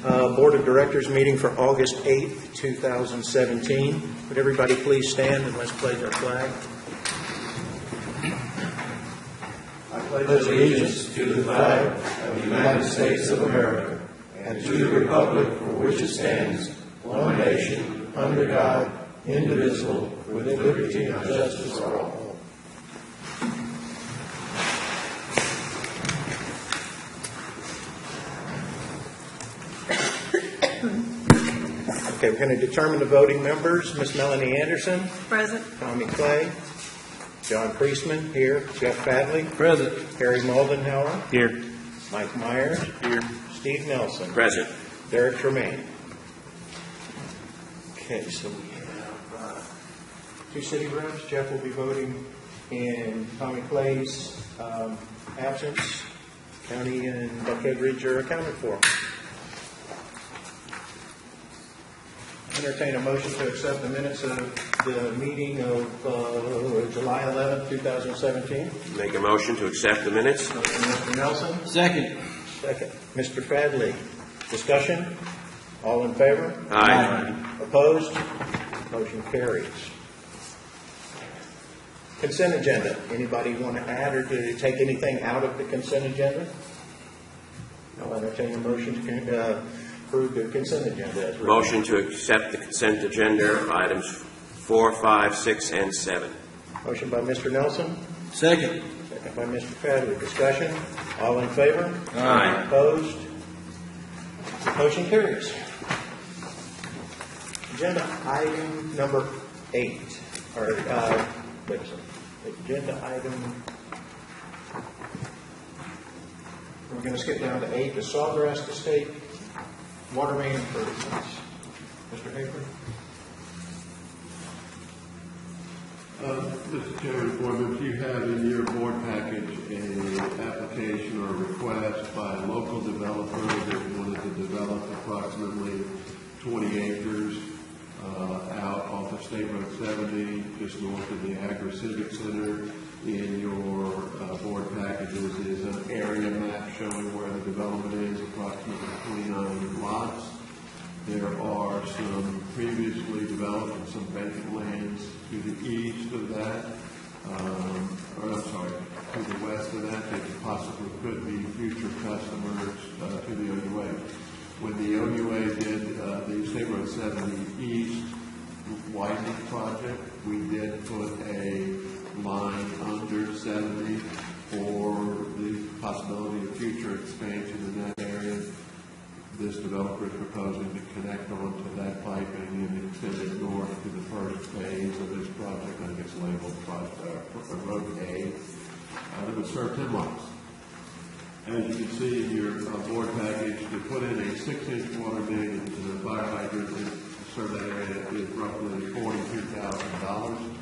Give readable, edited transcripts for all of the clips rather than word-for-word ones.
Board of Directors meeting for August 8th, 2017. Would everybody please stand and let's pledge our flag. I pledge allegiance to the flag of the United States of America and to the republic for which it stands, one nation, under God, indivisible, with liberty and justice for all. Okay, we're going to determine the voting members. Miss Melanie Anderson. Present. Tommy Clay. John Priestman, here. Jeff Fadley. Present. Harry Moldenhauer. Here. Mike Myers. Here. Steve Nelson. Present. Derek Tremaine. Okay, so we have two city reps. Jeff will be voting in Tommy Clay's absence. County and Buckhead Ridge are accounted for. Entertain a motion to accept the minutes of the meeting of July 11th, 2017. Make a motion to accept the minutes. Mr. Nelson. Second. Second. Mr. Fadley. Discussion? All in favor? Aye. Opposed? Motion carries. Consent agenda. Anybody want to add or to take anything out of the consent agenda? I'll entertain a motion to approve the consent agenda as written. Motion to accept the consent agenda, items 4, 5, 6, and 7. Motion by Mr. Nelson. Second. Second by Mr. Fadley. Discussion? All in favor? Aye. Opposed? Motion carries. Agenda item number 8. Or, wait a second. Agenda item. We're going to skip down to 8. The Sawgrass Estate water main improvements. Mr. Hafer. Mr. Chairman, Board members, you have in your board package an application or request by a local developer that wanted to develop approximately 20 acres out off of State Road 70, just north of the Agri-Civic Center. In your board packages is an area map showing where the development is, approximately 29 lots. There are some previously developed and some vacant lands to the east of that, to the west of that possibly could be future customers to the OUA. When the OUA did the State Road 70 East widening project, we did put a line under 70 for the possibility of future expansion in that area. This developer is proposing to connect onto that piping and extend it north to the first phase of this project. I think it's labeled Road A. That would serve 10 lots. As you can see in your board package, to put in a 6-inch water main into the fire hydrant to serve that area is roughly $42,000.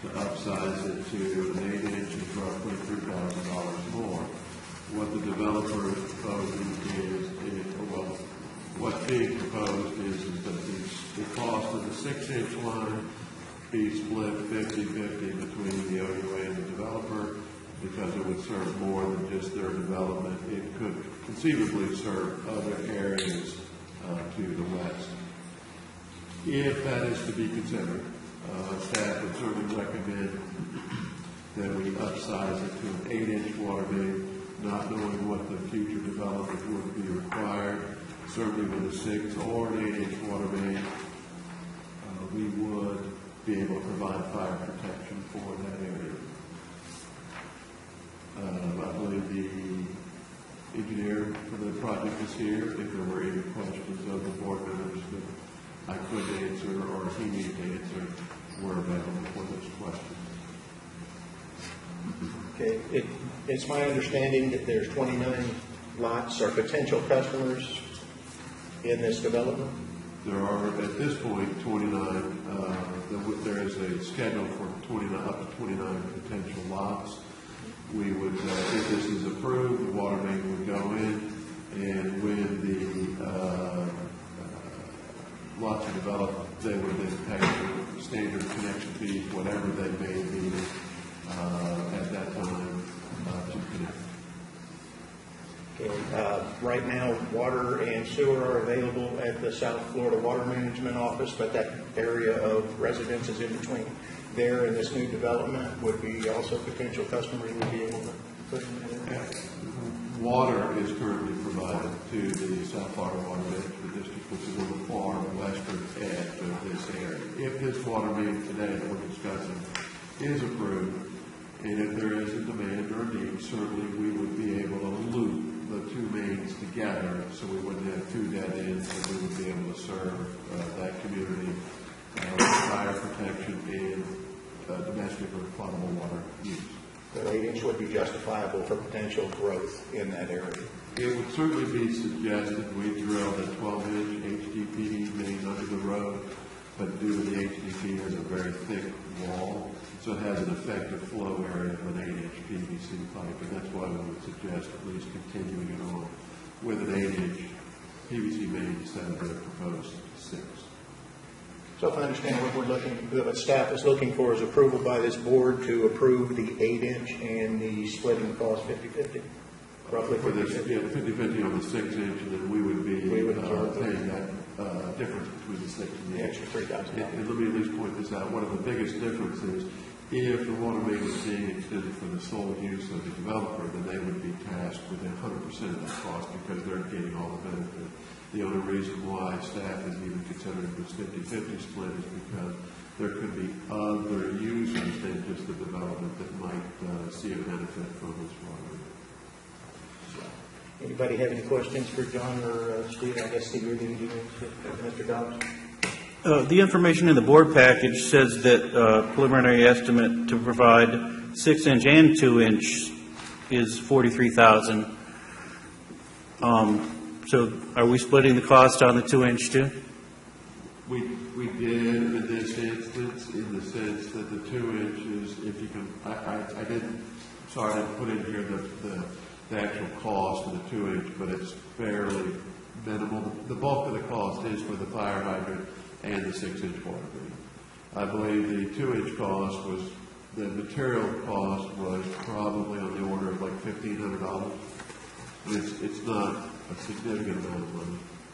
To upsize it to an 8-inch is roughly $3,000 more. What the developer is proposing what's being proposed is that the cost of the 6-inch line be split 50-50 between the OUA and the developer, because it would serve more than just their development. It could conceivably serve other areas to the west. If that is to be considered, staff would certainly recommend that we upsize it to an 8-inch water main, not knowing what the future development would be required. Certainly with a 6 or an 8-inch water main, we would be able to provide fire protection for that area. I believe the engineer for the project is here. If there were any questions of the board members that I could answer or he needed to answer, we're available for those questions. Okay, it's my understanding that there's 29 lots or potential customers in this development. There are, at this point, 29. There is a schedule for up to 29 potential lots. We would, if this is approved, the water main would go in, and when the lots are developed, they would then pay standard connection fees, whatever they may be at that time to connect. Okay, right now, water and sewer are available at the South Florida Water Management Office, but that area of residence is in between. There in this new development would be also potential customers would be able to put in that area. Water is currently provided to the South Florida Water Management District, which is on the far western edge of this area. If this water main today that we're discussing is approved, and if there is a demand or a need, certainly we would be able to loop the two mains together, so we wouldn't have two dead ends, and we would be able to serve that community with fire protection and domestic or potable water use. The 8-inch would be justifiable for potential growth in that area. It would certainly be suggested we drill the 12-inch HDPE main under the road, but due to the HDPE has a very thick wall, so it has an effective flow area of an 8-inch PVC pipe, and that's why we would suggest at least continuing it on with an 8-inch PVC main instead of the proposed 6. So if I understand what we're what staff is looking for is approval by this board to approve the 8-inch and the splitting the cost 50-50, roughly For this, 50-50. yeah, 50-50 on the 6-inch, and then we would be paying that difference between the 6 and the The 8. extra $3,000. And let me at least point this out. One of the biggest differences, if the water main was being extended for the sole use of the developer, then they would be tasked with 100% of that cost because they're getting all the benefit. The only reason why staff is even considering this 50-50 split is because there could be other users than just the development that might see a benefit from this water main. Anybody have any questions for John or Steve? I guess Steve, you're the engineer, Mr. Dobbs. The information in the board package says that preliminary estimate to provide 6-inch and 2-inch is $43,000. So are we splitting the cost on the 2-inch too? We did in this instance, in the sense that the 2-inch is, if you can, I didn't, sorry, I didn't put in here the actual cost of the 2-inch, but it's fairly minimal. The bulk of the cost is for the fire hydrant and the 6-inch water main. I believe the 2-inch cost was, the material cost was probably on the order of like $1,500. It's not a significant amount of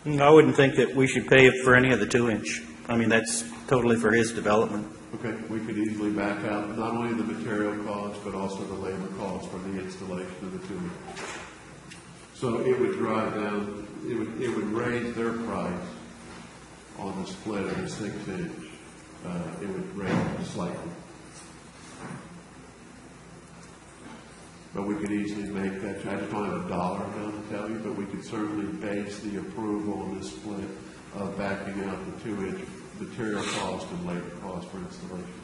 money. I wouldn't think that we should pay for any of the 2-inch. I mean, that's totally for his development. Okay, we could easily back out not only the material cost, but also the labor cost for the installation of the 2-inch. So it would drive down, it would raise their price on the split of the 6-inch. It would raise it slightly. But we could easily make that, I just don't have a dollar amount to tell you, but we could certainly base the approval on this split of backing out the 2-inch material cost and labor cost for installation.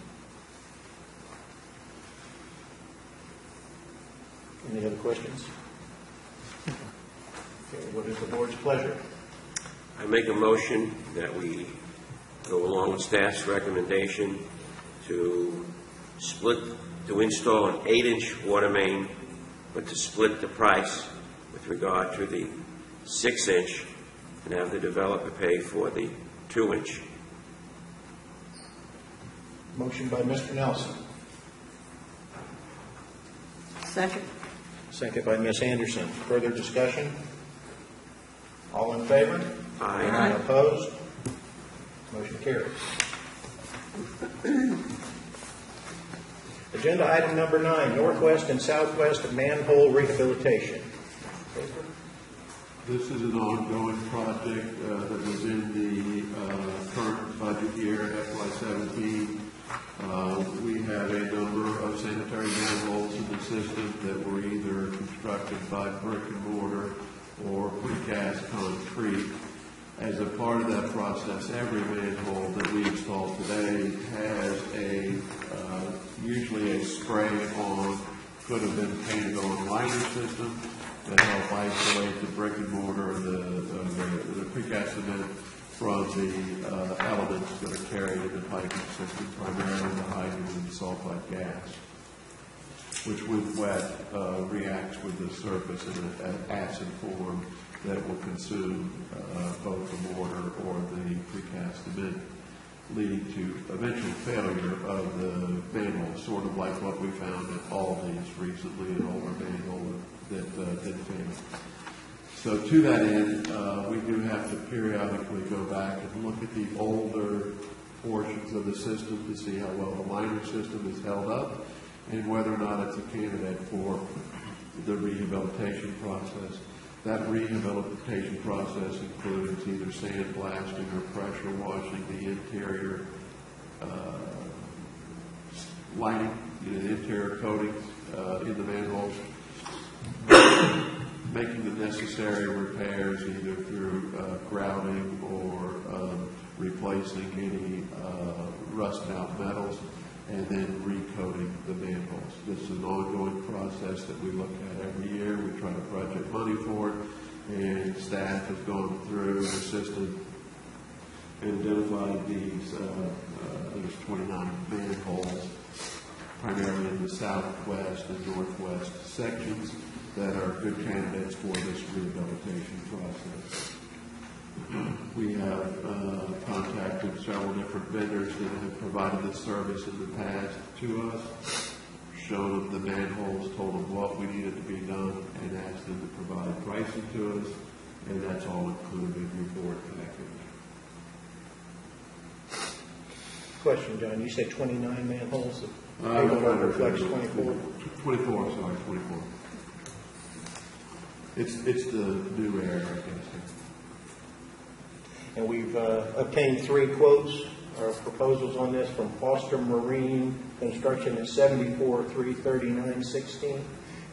Any other questions? Okay, what is the board's pleasure? I make a motion that we go along with staff's recommendation to install an 8-inch water main, but to split the price with regard to the 6-inch and have the developer pay for the 2-inch. Motion by Mr. Nelson. Second. Second by Ms. Anderson. Further discussion? All in favor? Aye. Opposed? Motion carries. Agenda item number 9, northwest and southwest manhole rehabilitation. This is an ongoing project that was in the current budget year, FY17. We have a number of sanitary manholes in the system that were either constructed by brick and mortar or precast concrete. As a part of that process, every manhole that we install today has usually a spray-on, could have been painted on liner system that help isolate the brick and mortar, the precast cement from the elements that are carried in the piping system, primarily the hydrogen and sulfide gas, which when wet reacts with the surface in an acid form that will consume both the mortar or the precast cement, leading to eventual failure of the manhole, sort of like what we found at Aldi's recently, an older manhole that did fail. So to that end, we do have to periodically go back and look at the older portions of the system to see how well the liner system is held up and whether or not it's a candidate for the rehabilitation process. That rehabilitation process includes either sandblasting or pressure washing the interior lining, the interior coatings in the manholes, making the necessary repairs either through grouting or replacing any rusted out metals, and then recoating the manholes. This is an ongoing process that we look at every year. We try to budget money for it, and staff has gone through the system and identified these, there's 29 manholes, primarily in the southwest and northwest sections, that are good candidates for this rehabilitation process. We have contacted several different vendors that have provided this service in the past to us, shown them the manholes, told them what we needed to be done, and asked them to provide pricing to us, and that's all included in your board package. Question, John, you said 29 manholes? The paperwork reflects 24? 24, sorry, 24. It's the new area, I guess. And we've obtained 3 quotes or proposals on this from Foster Marine Construction at $74,339.16,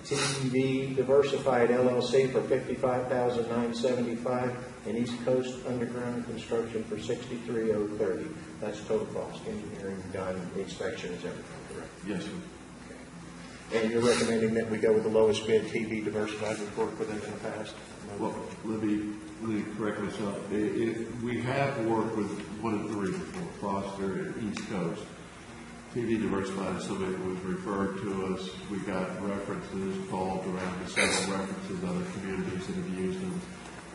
TEV Diversified LLC for $55,975, and East Coast Underground Construction for $63,030. That's total cost, engineering done, inspections, everything, correct? Yes, sir. And you're recommending that we go with the lowest bid, TV Diversified, we've worked with them in the past? Well, let me correct myself. We have worked with 1 and 3 before, Foster and East Coast. TV Diversified is somebody who was referred to us. We got references, called around to several references, other communities that have used them,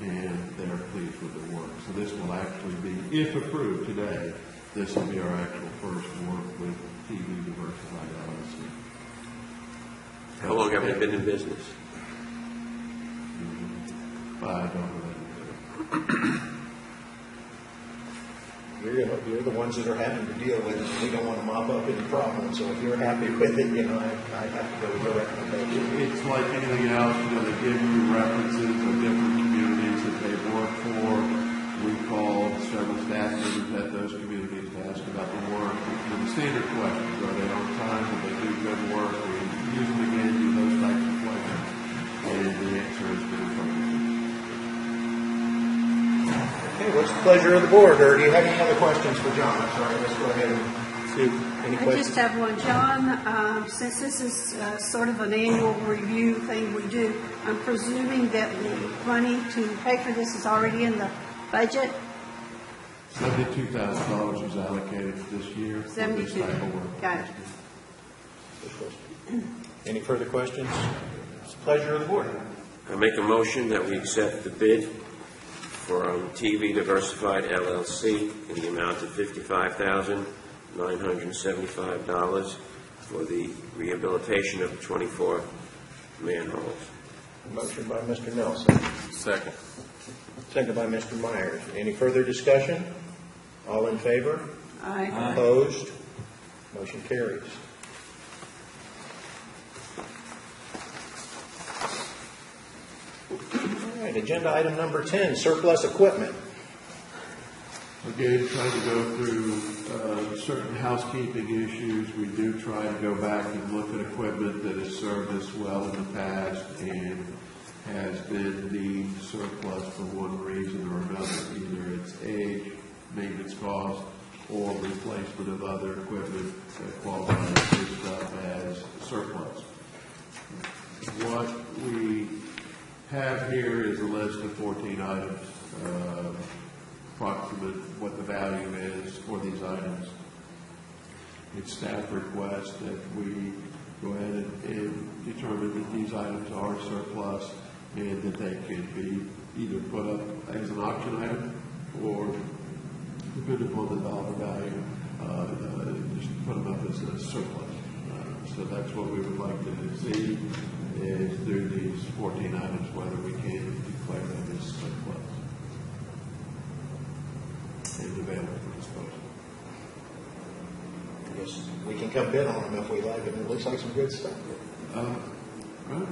and they're pleased with their work. So this will actually be, if approved today, this will be our actual first work with TV Diversified LLC. How long have they been in business? I don't know. You're the ones that are having to deal with it. We don't want to mop up any problems. So if you're happy with it, I have to go with your recommendation. It's like anything else, they give you references of different communities that they've worked for. We called several staff members at those communities to ask about the work. The standard questions, are they on time? Will they do good work? We use them again, do those types of questions. And the answer has been affirmative. Okay, what's the pleasure of the board? Or do you have any other questions for John? I'm sorry, let's go ahead and see. Any I questions? just have one. John, since this is sort of an annual review thing we do, I'm presuming that the money to pay for this is already in the budget? $72,000 was allocated this year for this 72. type of work. Got it. Any further questions? It's the pleasure of the board. I make a motion that we accept the bid from TV Diversified LLC in the amount of $55,975 for the rehabilitation of 24 manholes. Motion by Mr. Nelson. Second. Second by Mr. Myers. Any further discussion? All in favor? Aye. Opposed? Motion carries. All right, agenda item number 10, surplus equipment. Again, trying to go through certain housekeeping issues. We do try to go back and look at equipment that has served us well in the past and has been deemed surplus for one reason or another. Either it's age, maintenance cost, or replacement of other equipment that qualifies this stuff as surplus. What we have here is a list of 14 items, approximate what the value is for these items. It's staff request that we go ahead and determine that these items are surplus and that they can be either put up as an auction item or, depending upon the dollar value, just put them up as a surplus. So that's what we would like to see is through these 14 items, whether we can declare and available for disposal. I guess we can come bid on them if we like it. It looks like some good stuff. Right.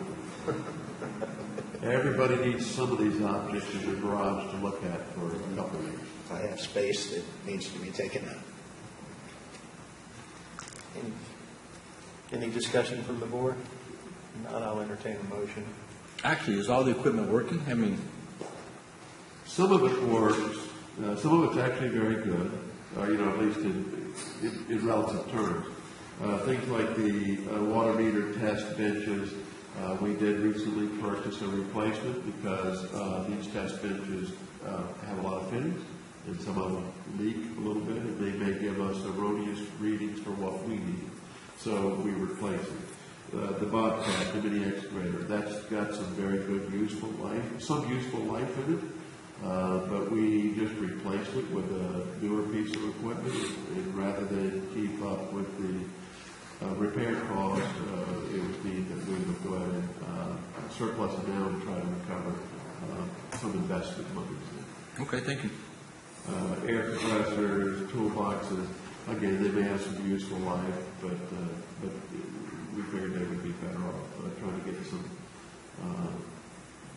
Everybody needs some of these objects in their garage to look at for a couple of years. I have space that needs to be taken up. Any discussion from the board? Not, I'll entertain a motion. Actually, is all the equipment working? I mean, Some of it works. Some of it's actually very good, at least in relative terms. Things like the water meter test benches, we did recently purchase a replacement because these test benches have a lot of fittings, and some of them leak a little bit, and they may give us erroneous readings for what we need. So we replace it. The Bobcat, the mini excavator, that's got some very good useful life, some useful life in it. But we just replaced it with a newer piece of equipment, and rather than keep up with the repair costs, it was deemed that we would go ahead and surplus it now and try to recover some investment money. okay, thank you. Air compressors, toolboxes, again, they may have some useful life, but we figured they would be better off trying to get some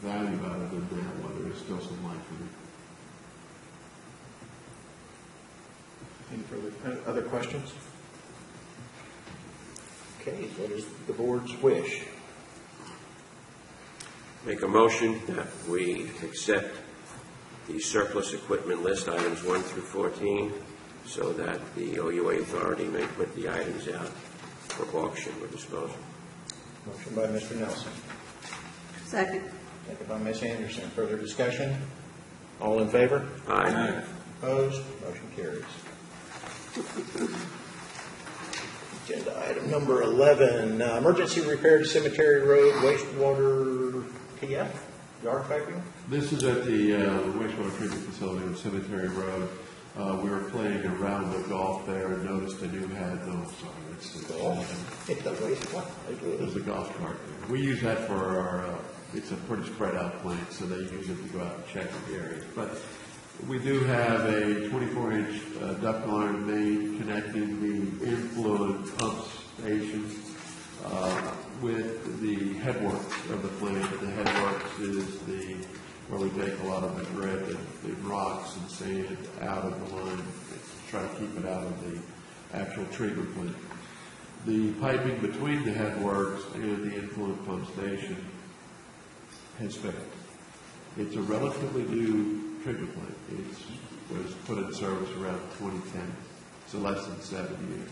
value out of them now, while there is still some life in it. Any further, other questions? Okay, what is the board's wish? Make a motion that we accept the surplus equipment list, items 1 through 14, so that the OUA authority may put the items out for auction or disposal. Motion by Mr. Nelson, Second. second by Ms. Anderson. Further discussion? All in favor? Aye. Opposed? Motion carries. Agenda item number 11, emergency repair to Cemetery Road, wastewater PF, yard piping. This is at the wastewater treatment facility on Cemetery Road. We were playing a round of golf there and noticed a new head. It's It's the wastewater. there's a golf cart there. We use that for our, it's a pretty spread out plant, so they use it to go out and check the areas. But we do have a 24-inch ductile iron main connecting the influent pump station with the headworks of the plant. The headworks is where we take a lot of the grit and rocks and sand out of the line to try to keep it out of the actual treatment plant. The piping between the headworks and the influent pump station has failed. It's a relatively new treatment plant. It was put in service around 2010, so less than 7 years.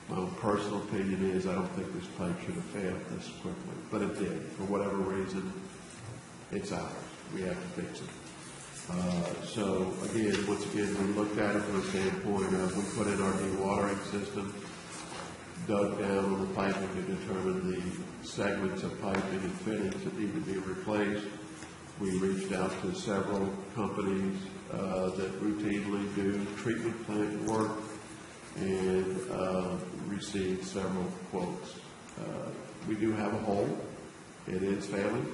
My own personal opinion is I don't think this pipe should have failed this quickly, but it did. For whatever reason, it's ours. We have to fix it. So again, once again, we looked at it from the standpoint of we put in our dewatering system, dug down on the piping to determine the segments of piping and fittings that need to be replaced. We reached out to several companies that routinely do treatment plant work and received several quotes. We do have a hole. It is failing.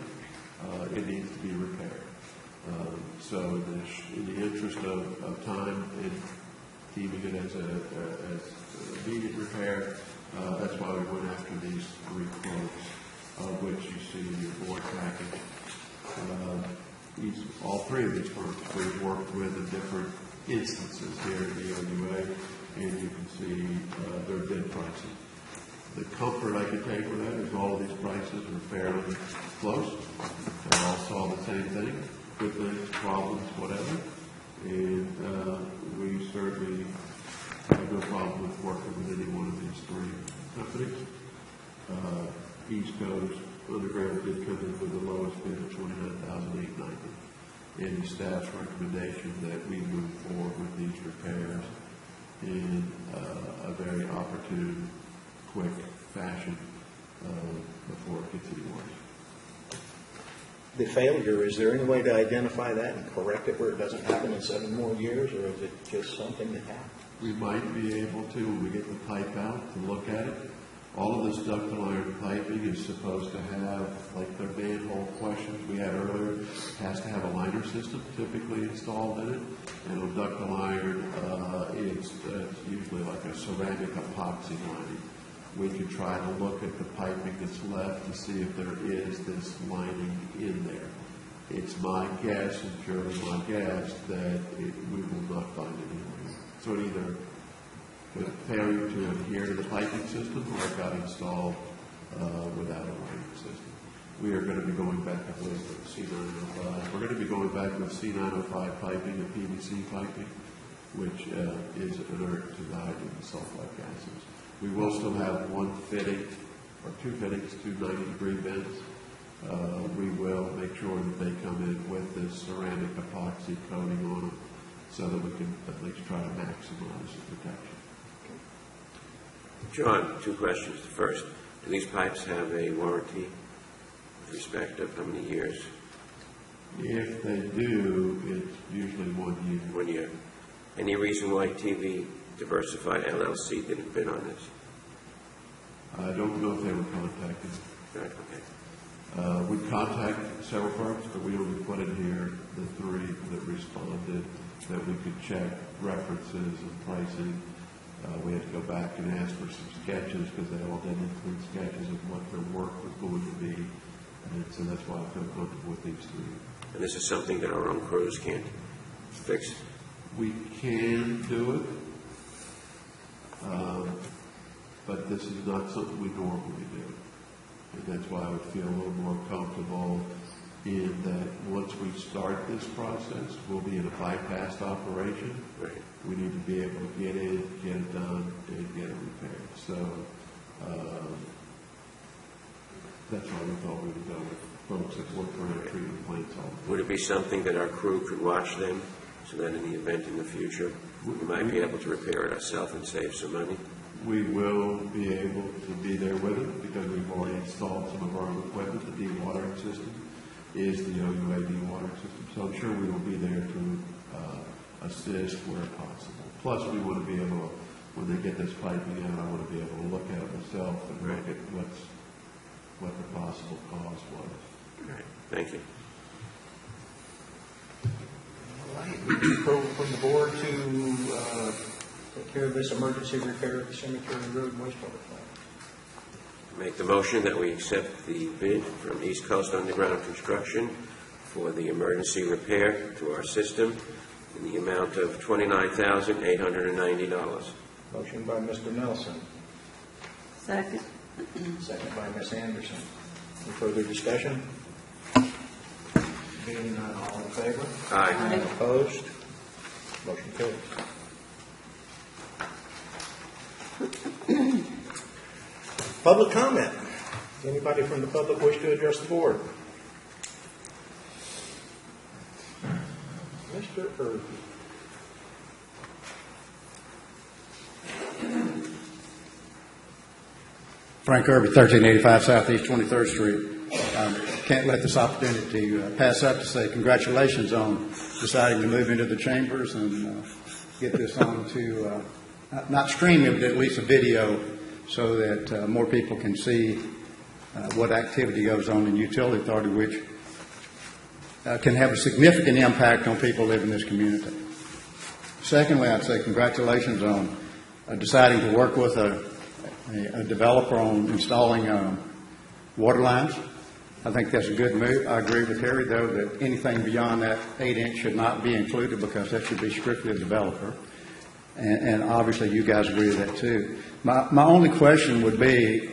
It needs to be repaired. So in the interest of time and keeping it as immediate repair, that's why we went after these 3 quotes, of which you see in your board package. All 3 of these firms we've worked with in different instances here at the OUA, and you can see their bid pricing. The comfort I can take with that is all of these prices are fairly close. They all saw the same thing, good things, problems, whatever. And we certainly have no problem with working with any one of these 3 companies. East Coast Underground did come in with the lowest bid of $29,890. And the staff's recommendation that we move forward with these repairs in a very opportune, quick fashion before it gets any worse. The failure, is there any way to identify that and correct it where it doesn't happen in 7 more years, or is it just something that happened? We might be able to, when we get the pipe out, to look at it. All of this ductile iron piping is supposed to have, like the manhole questions we had earlier, has to have a liner system typically installed in it. And on ductile iron, it's usually like a ceramic epoxy lining. We can try to look at the piping that's left to see if there is this lining in there. It's my guess, and purely my guess, that we will not find it anywhere. So it either was failure to adhere to the piping system or it got installed without a lining system. We are going to be going back, I believe, with C905. We're going to be going back with C905 piping and PVC piping, which is inert to the hydrogen sulfide gases. We will still have one fitting, or two fittings, two 90-degree vents. We will make sure that they come in with this ceramic epoxy coating on them so that we can at least try to maximize the protection. John, two questions. The first, do these pipes have a warranty with respect of how many years? If they do, it's usually 1 year. 1 year. Any reason why TV Diversified LLC didn't bid on this? I don't know if they were contacted. Right, okay. We contacted several firms, but we only put in here the three that responded that we could check references and pricing. We had to go back and ask for some sketches because they all didn't include sketches of what their work was going to be. And so that's why I feel comfortable with these three. And this is something that our own crews can't fix? We can do it, but this is not something we normally do. And that's why I would feel a little more comfortable in that once we start this process, we'll be in a bypassed operation. Right. We need to be able to get in, get it done, and get it repaired. So that's why we thought we would go with folks that work around treatment plants all the time. Would it be something that our crew could watch them so that in the event in the future, we might be able to repair it ourselves and save some money? We will be able to be there with it because we've already installed some of our own equipment. The dewatering system is the OUA dewatering system. So I'm sure we will be there to assist where possible. Plus, we want to be able to, when they get this piping out, I want to be able to look at it myself and look at what the possible cause was. All right, thank you. All right, would you approve from the board to take care of this emergency repair of the Cemetery Road wastewater plant? Make the motion that we accept the bid from East Coast Underground Construction for the emergency repair to our system in the amount of $29,890. Motion by Mr. Nelson, Second. second by Ms. Anderson. Any further discussion? Being none, all in favor? Aye. Opposed? Motion carries. Public comment. Anybody from the public wish to address the board? Mr. Irby. Frank Irby, 1385 Southeast 23rd Street. Can't let this opportunity pass up to say congratulations on deciding to move into the chambers and get this on to, not stream it, but at least a video so that more people can see what activity goes on in Utility Authority, which can have a significant impact on people living in this community. Secondly, I'd say congratulations on deciding to work with a developer on installing water lines. I think that's a good move. I agree with Harry, though, that anything beyond that 8-inch should not be included because that should be strictly a developer. And obviously you guys agree with that, too. My only question would be,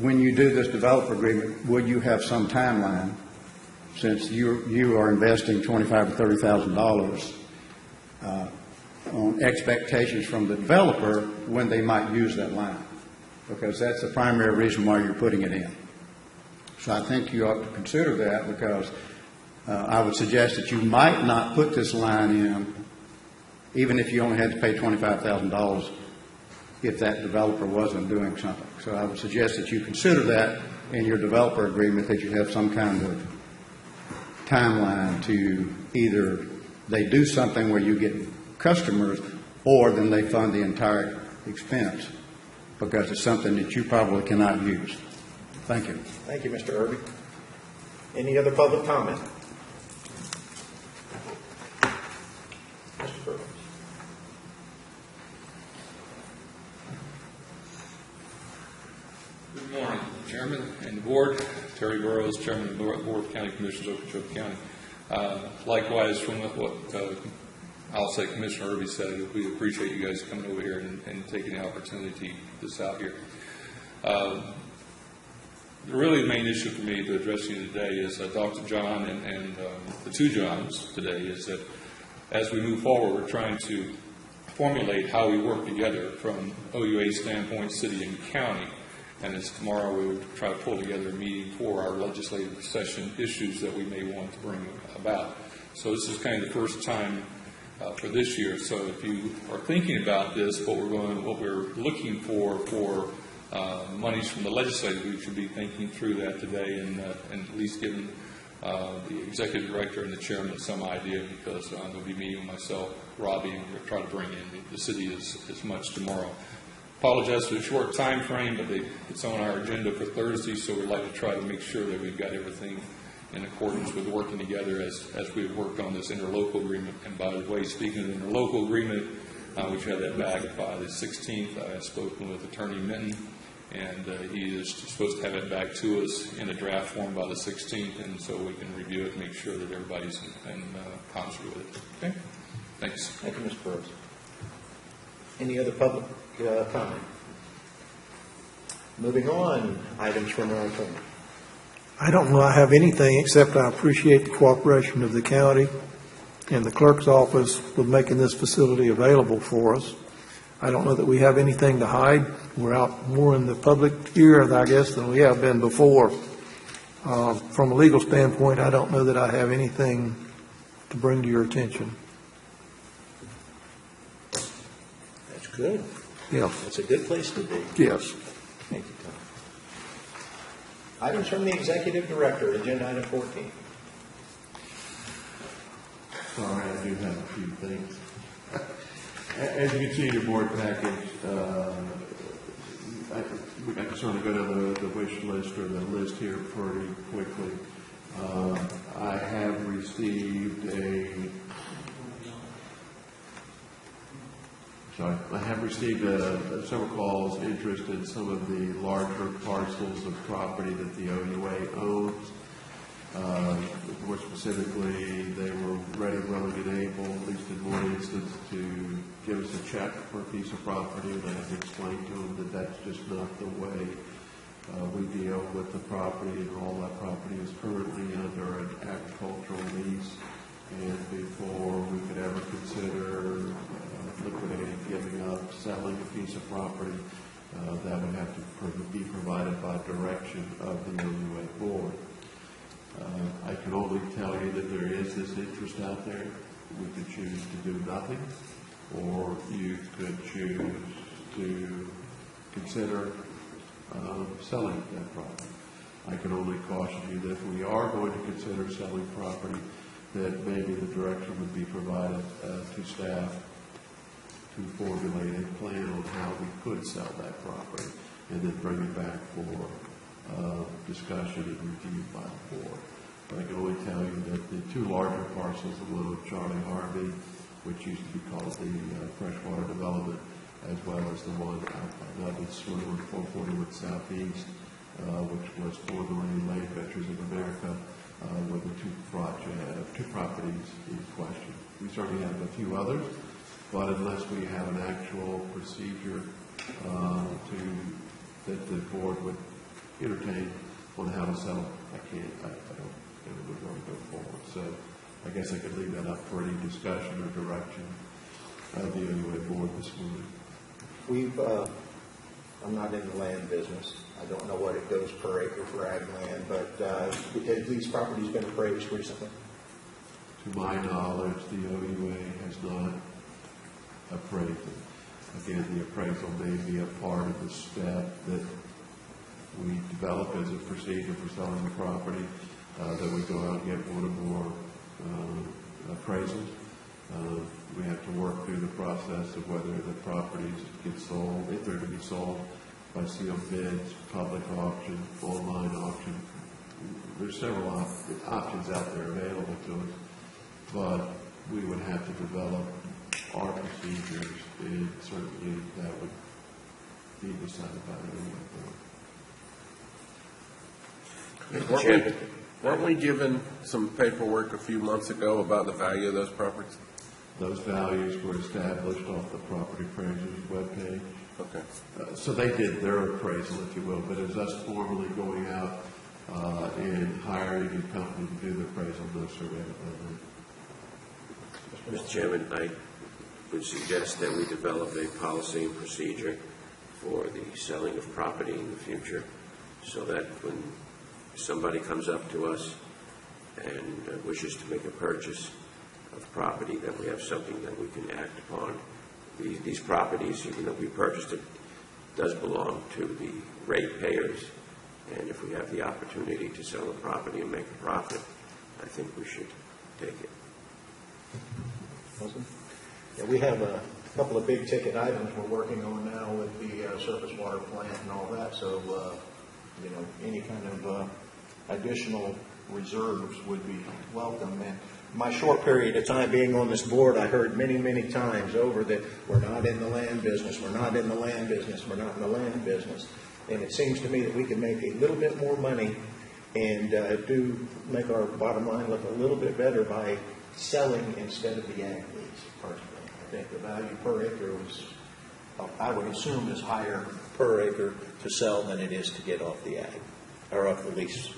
when you do this developer agreement, will you have some timeline, since you are investing $25,000 or $30,000 on expectations from the developer when they might use that line? Because that's the primary reason why you're putting it in. So I think you ought to consider that, because I would suggest that you might not put this line in even if you only had to pay $25,000 if that developer wasn't doing something. So I would suggest that you consider that in your developer agreement, that you have some kind of timeline to either they do something where you get customers, or then they fund the entire expense because it's something that you probably cannot use. Thank you. Thank you, Mr. Irby. Any other public comment? Mr. Burrows. Good morning, Chairman and the Board. Terry Burrows, Chairman of the Board of County Commissioners, Okeechobee County. Likewise, from what I'll say Commissioner Irby said, we appreciate you guys coming over here and taking the opportunity to get this out here. Really the main issue for me to address you today is Dr. John and the two Johns today is that as we move forward, we're trying to formulate how we work together from OUA standpoint, city and county. And as tomorrow we would try to pull together a meeting for our legislative session issues that we may want to bring about. So this is kind of the first time for this year. So if you are thinking about this, what we're looking for monies from the legislature, we should be thinking through that today and at least giving the executive director and the chairman some idea, because I'm going to be meeting with myself, Robbie, and we're trying to bring in the city as much tomorrow. Apologize for the short time frame, but it's on our agenda for Thursday, so we'd like to try to make sure that we've got everything in accordance with working together as we've worked on this interlocal agreement. And by the way, speaking of the interlocal agreement, we should have that back by the 16th. I have spoken with Attorney Minton, and he is supposed to have it back to us in a draft form by the 16th, and so we can review it and make sure that everybody's in concert with it. Okay? Thanks. Thank you, Mr. Burrows. Any other public comment? Moving on, items from our attorney. I don't know I have anything except I appreciate the cooperation of the county and the clerk's office with making this facility available for us. I don't know that we have anything to hide. We're out more in the public sphere, I guess, than we have been before. From a legal standpoint, I don't know that I have anything to bring to your attention. That's good. Yeah. That's a good place to be. Yes. Thank you, Tom. Items from the executive director, agenda item 14. Sorry, I do have a few things. As you can see in your board package, I can sort of go down the wish list or the list here pretty quickly. I have received several calls, interest in some of the larger parcels of property that the OUA owns. More specifically, they were ready, willing, and able, at least in one instance, to give us a check for a piece of property, and I have explained to them that that's just not the way we deal with the property, and all that property is currently under an agricultural lease, and before we could ever consider liquidating, giving up, selling a piece of property, that would have to be provided by direction of the OUA board. I can only tell you that there is this interest out there. We could choose to do nothing, or you could choose to consider selling that property. I can only caution you that if we are going to consider selling property, that maybe the direction would be provided to staff to formulate a plan on how we could sell that property and then bring it back for discussion and review by the board. But I can only tell you that the two larger parcels, the one of Charlie Harvey, which used to be called the Freshwater Development, as well as the one out by Nuggets, 441 Southeast, which was formerly Land Ventures of America, were the two properties in question. We certainly have a few others, but unless we have an actual procedure that the board would entertain on how to sell, I don't think we're going to go forward. So I guess I could leave that up for any discussion or direction of the OUA board this morning. I'm not in the land business. I don't know what it goes per acre for ag land, but have these properties been appraised recently? To my knowledge, the OUA has not appraised it. Again, the appraisal may be a part of the step that we develop as a procedure for selling the property, that we go out and get one or more appraisals. We have to work through the process of whether the properties get sold, if they're to be sold, by sealed bids, public auction, online auction. There's several options out there available to us, but we would have to develop our procedures, and certainly that would be decided by the board. Mr. Chairman, Weren't we given some paperwork a few months ago about the value of those properties? Those values were established off the property appraiser's webpage. Okay. So they did their appraisal, if you will, but as us formally going out and hiring a company to do the appraisal, no survey of that. Mr. Chairman, I would suggest that we develop a policy and procedure for the selling of property in the future, so that when somebody comes up to us and wishes to make a purchase of property, that we have something that we can act upon. These properties, even though we purchased it, does belong to the ratepayers, and if we have the opportunity to sell the property and make a profit, I think we should take it. Yeah, we have a couple of big ticket items we're working on now with the surface water plant and all that, so, any kind of additional reserves would be welcome. And my short period of time being on this board, I heard many, many times over that we're not in the land business, we're not in the land business, we're not in the land business. And it seems to me that we can make a little bit more money and do make our bottom line look a little bit better by selling instead of the ag lease, personally. I think the value per acre was, I would assume, is higher per acre to sell than it is to get off the ag, or off the lease.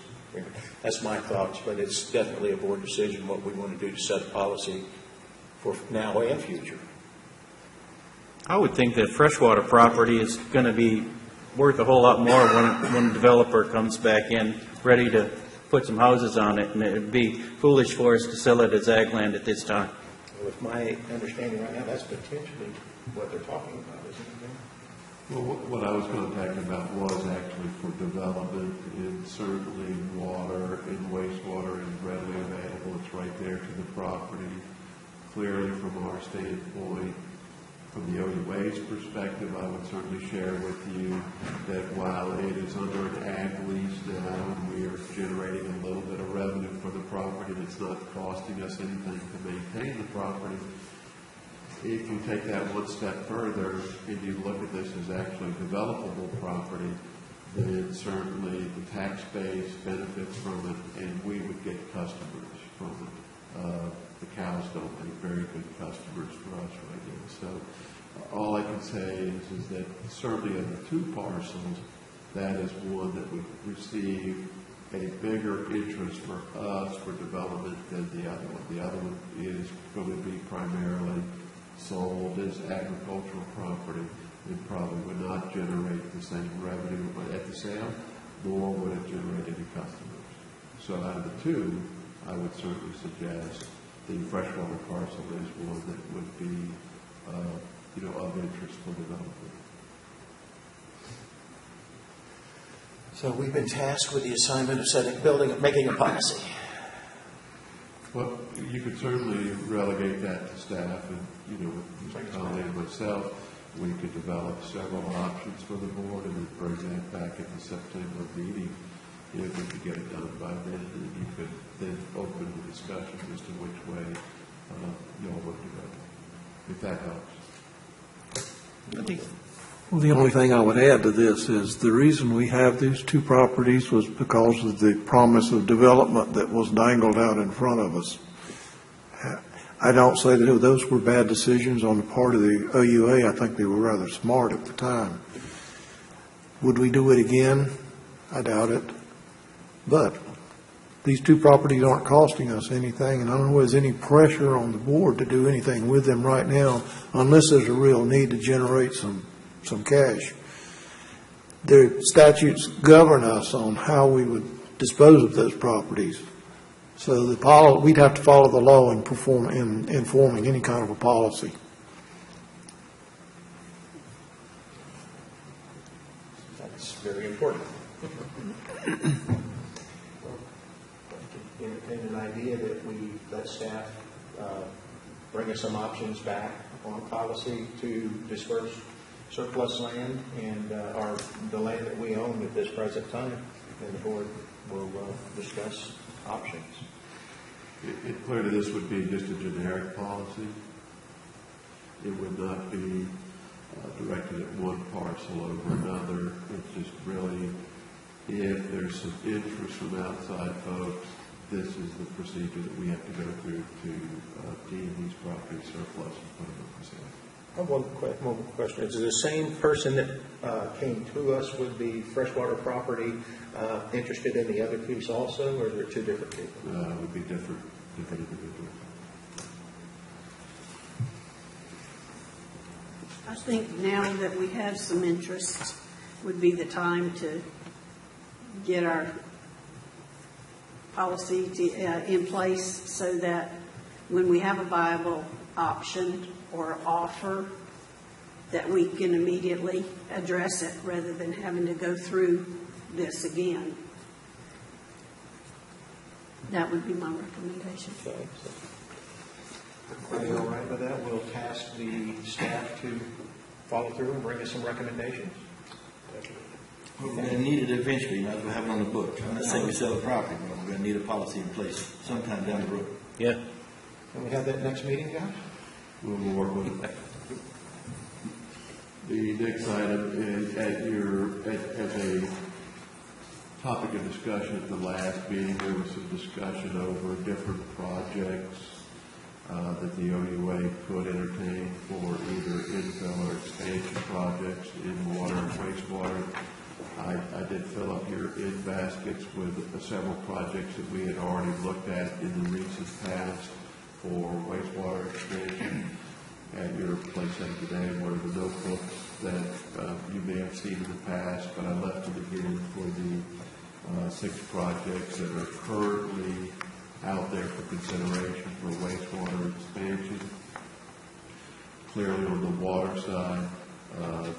That's my thoughts, but it's definitely a board decision what we want to do to set policy for now and future. I would think that freshwater property is going to be worth a whole lot more when a developer comes back in ready to put some houses on it, and it would be foolish for us to sell it as ag land at this time. With my understanding right now, that's potentially what they're talking about, isn't it? Well, what I was contacting about was actually for development, and certainly water and wastewater is readily available. It's right there to the property. Clearly, from our standpoint, from the OUA's perspective, I would certainly share with you that while it is under an ag lease now, and we are generating a little bit of revenue for the property, and it's not costing us anything to maintain the property. If you take that one step further and you look at this as actually developable property, then certainly the tax base benefits from it, and we would get customers from it. The cows don't make very good customers for us right now. So all I can say is that certainly of the two parcels, that is one that would receive a bigger interest for us for development than the other one. The other one is going to be primarily sold as agricultural property and probably would not generate the same revenue at the sale, nor would it generate any customers. So out of the two, I would certainly suggest the freshwater parcel is one that would be, of interest for development. So we've been tasked with the assignment of making a policy. Well, you could certainly relegate that to staff, and, with Mr. Conley and myself, we could develop several options for the board and then bring that back at the September meeting if we could get it done by then, and you could then open the discussion as to which way y'all want to go, if that helps. Well, the only thing I would add to this is the reason we have these two properties was because of the promise of development that was dangled out in front of us. I don't say that those were bad decisions on the part of the OUA. I think they were rather smart at the time. Would we do it again? I doubt it. But these two properties aren't costing us anything, and I don't know if there's any pressure on the board to do anything with them right now unless there's a real need to generate some cash. The statutes govern us on how we would dispose of those properties. So we'd have to follow the law and perform in forming any kind of a policy. That's very important. Entertain an idea that we let staff bring us some options back on policy to disperse surplus land and the land that we own at this present time, and the board will discuss options. It clearly this would be just a generic policy. It would not be directed at one parcel over another. It's just really, if there's some interest from outside folks, this is the procedure that we have to go through to deem these properties surplus and put them up for sale. I have one question. Is it the same person that came to us with the freshwater property interested in the other piece also, or are there two different people? It would be different individuals. I think now that we have some interest would be the time to get our policy in place so that when we have a viable option or offer, that we can immediately address it rather than having to go through this again. That would be my recommendation. Okay. Are you all right with that? We'll task the staff to follow through and bring us some recommendations. We're going to need it eventually, might as well have it on the book. I'm not saying we sell the property, but we're going to need a policy in place sometime down the road. Yeah. Can we have that next meeting, guys? We'll work with it. The next item is as a topic of discussion at the last meeting, there was some discussion over different projects that the OUA could entertain for either infill or expansion projects in water and wastewater. I did fill up your in baskets with several projects that we had already looked at in the recent past for wastewater expansion. At your place today were the notebooks that you may have seen in the past, but I left it again for the 6 projects that are currently out there for consideration for wastewater expansion. Clearly on the water side,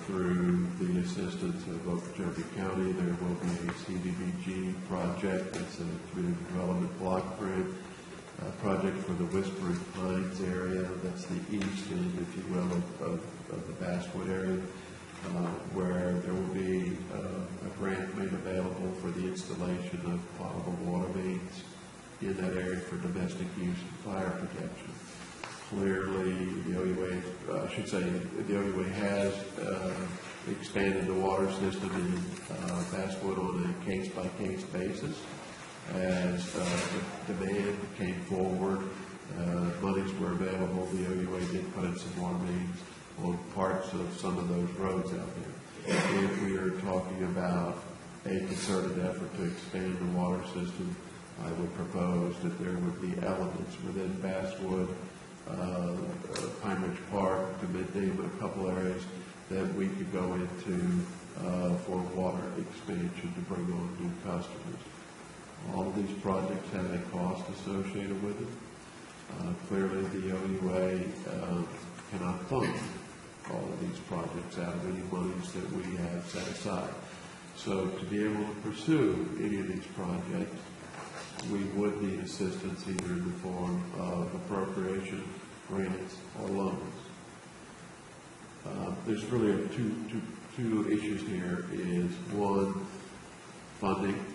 through the assistance of Okeechobee County, there will be a CDBG project. That's a community development block grant project for the Whispering Pines area. That's the east end, if you will, of the Basswood area, where there will be a grant made available for the installation of potable water mains in that area for domestic use and fire protection. Clearly, the OUA, I should say, the OUA has expanded the water system in Basswood on a case-by-case basis. As the demand came forward, monies were available, the OUA did put in some water mains on parts of some of those roads out there. If we are talking about a concerted effort to expand the water system, I would propose that there would be elements within Basswood, Pine Ridge Park, to Mid-Dame, a couple areas that we could go into for water expansion to bring on new customers. All of these projects have a cost associated with it. Clearly, the OUA cannot fund all of these projects out of any monies that we have set aside. So to be able to pursue any of these projects, we would need assistance either in the form of appropriation, grants, or loans. There's really two issues here. Is one, funding.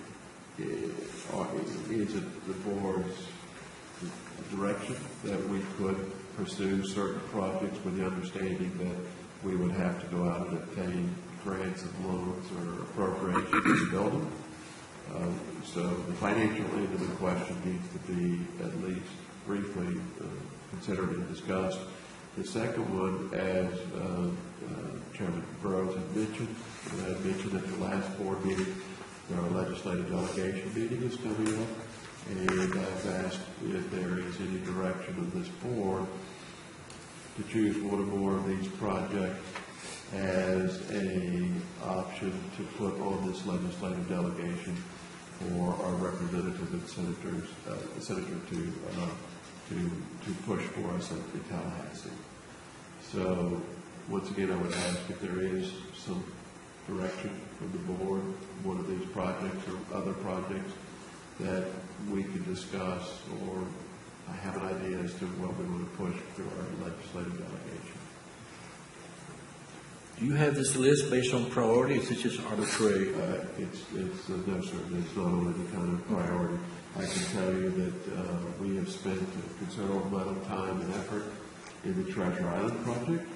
Is it the board's direction that we could pursue certain projects with the understanding that we would have to go out and obtain grants and loans or appropriations to build them? So the financial end of the question needs to be at least briefly considered and discussed. The second one, as Chairman Burrows had mentioned, and I mentioned at the last board meeting, our legislative delegation meeting is coming up, and I've asked if there is any direction of this board to choose one or more of these projects as a option to put on this legislative delegation for our representative and senator to push for us in Tallahassee. So once again, I would ask if there is some direction from the board, one of these projects or other projects that we can discuss, or I have an idea as to what we want to push through our legislative delegation. Do you have this list based on priority, or is it just arbitrary? It's no, sir, it's not on any kind of priority. I can tell you that we have spent a considerable amount of time and effort in the Treasure Island project,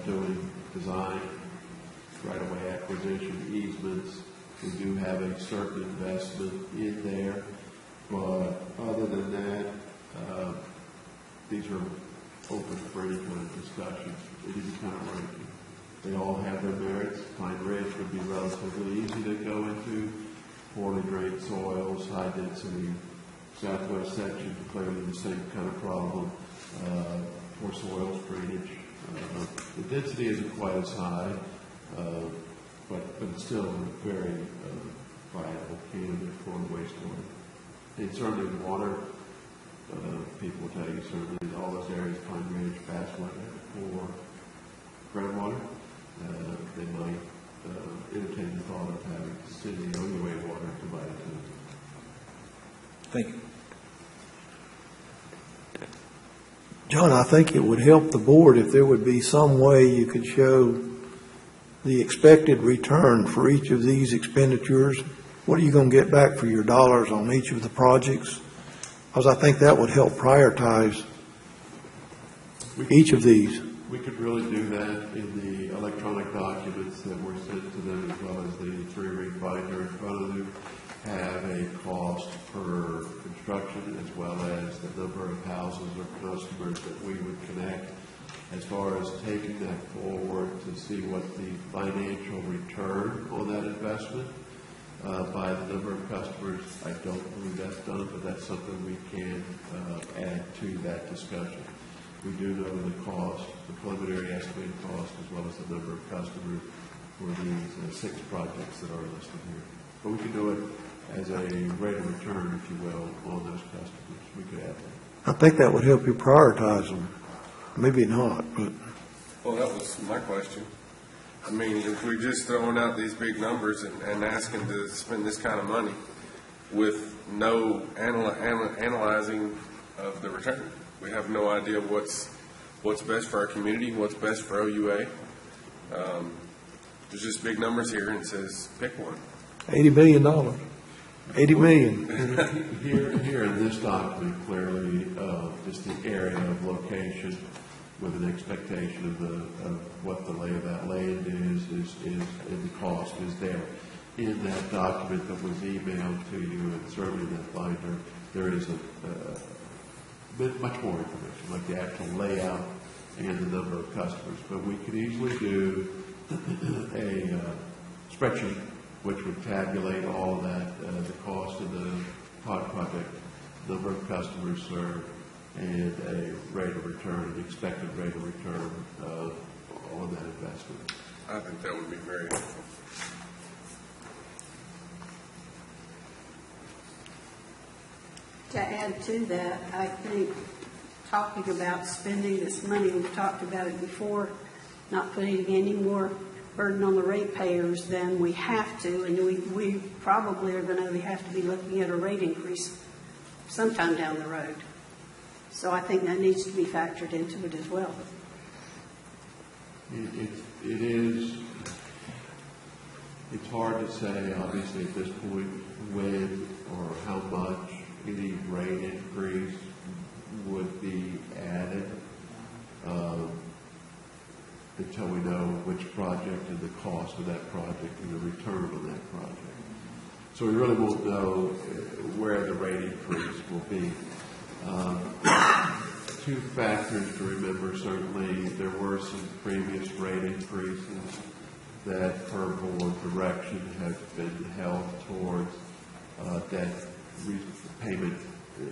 doing design, right-of-way acquisition, easements. We do have a certain investment in there, but other than that, these are open for any kind of discussion, any kind of ranking. They all have their merits. Pine Ridge would be relatively easy to go into. Poorly drained soils, high density. Southwest section, clearly the same kind of problem. Poor soils, drainage. The density isn't quite as high, but it's still a very viable candidate for the wastewater. And certainly water, people will tell you certainly all those areas, Pine Ridge, Bass Wetland, or groundwater, they might entertain the thought of having city OUA water provided to them. Thank you. John, I think it would help the board if there would be some way you could show the expected return for each of these expenditures. What are you going to get back for your dollars on each of the projects? Because I think that would help prioritize each of these. We could really do that in the electronic documents that were sent to them, as well as the 3-ring binder in front of them, have a cost per construction, as well as the number of houses or customers that we would connect. As far as taking that forward to see what the financial return on that investment by the number of customers, I don't believe that's done, but that's something we can add to that discussion. We do know the cost, the preliminary estimated cost, as well as the number of customers for these 6 projects that are listed here. But we can do it as a rate of return, if you will, on those customers. We could add that. I think that would help you prioritize them. Maybe not, but Well, that was my question. I mean, if we're just throwing out these big numbers and asking to spend this kind of money with no analyzing of the return, we have no idea what's best for our community, what's best for OUA. There's just big numbers here, and it says pick one. $80 million. $80 million. Here in this document, clearly, just the area of location with an expectation of what the lay of that land is and the cost is there. In that document that was emailed to you, and certainly in that binder, there is a bit much more information, like the actual layout and the number of customers. But we could easily do a spreadsheet which would tabulate all of that, the cost of the project, number of customers served, and a rate of return, an expected rate of return on that investment. I think that would be very helpful. To add to that, I think talking about spending this money, we've talked about it before, not putting any more burden on the ratepayers than we have to, and we probably are going to have to be looking at a rate increase sometime down the road. So I think that needs to be factored into it as well. It is, it's hard to say, obviously, at this point, when or how much any rate increase would be added until we know which project and the cost of that project and the return on that project. So we really won't know where the rate increase will be. 2 factors to remember. Certainly, there were some previous rate increases that, per board direction, have been held towards debt payment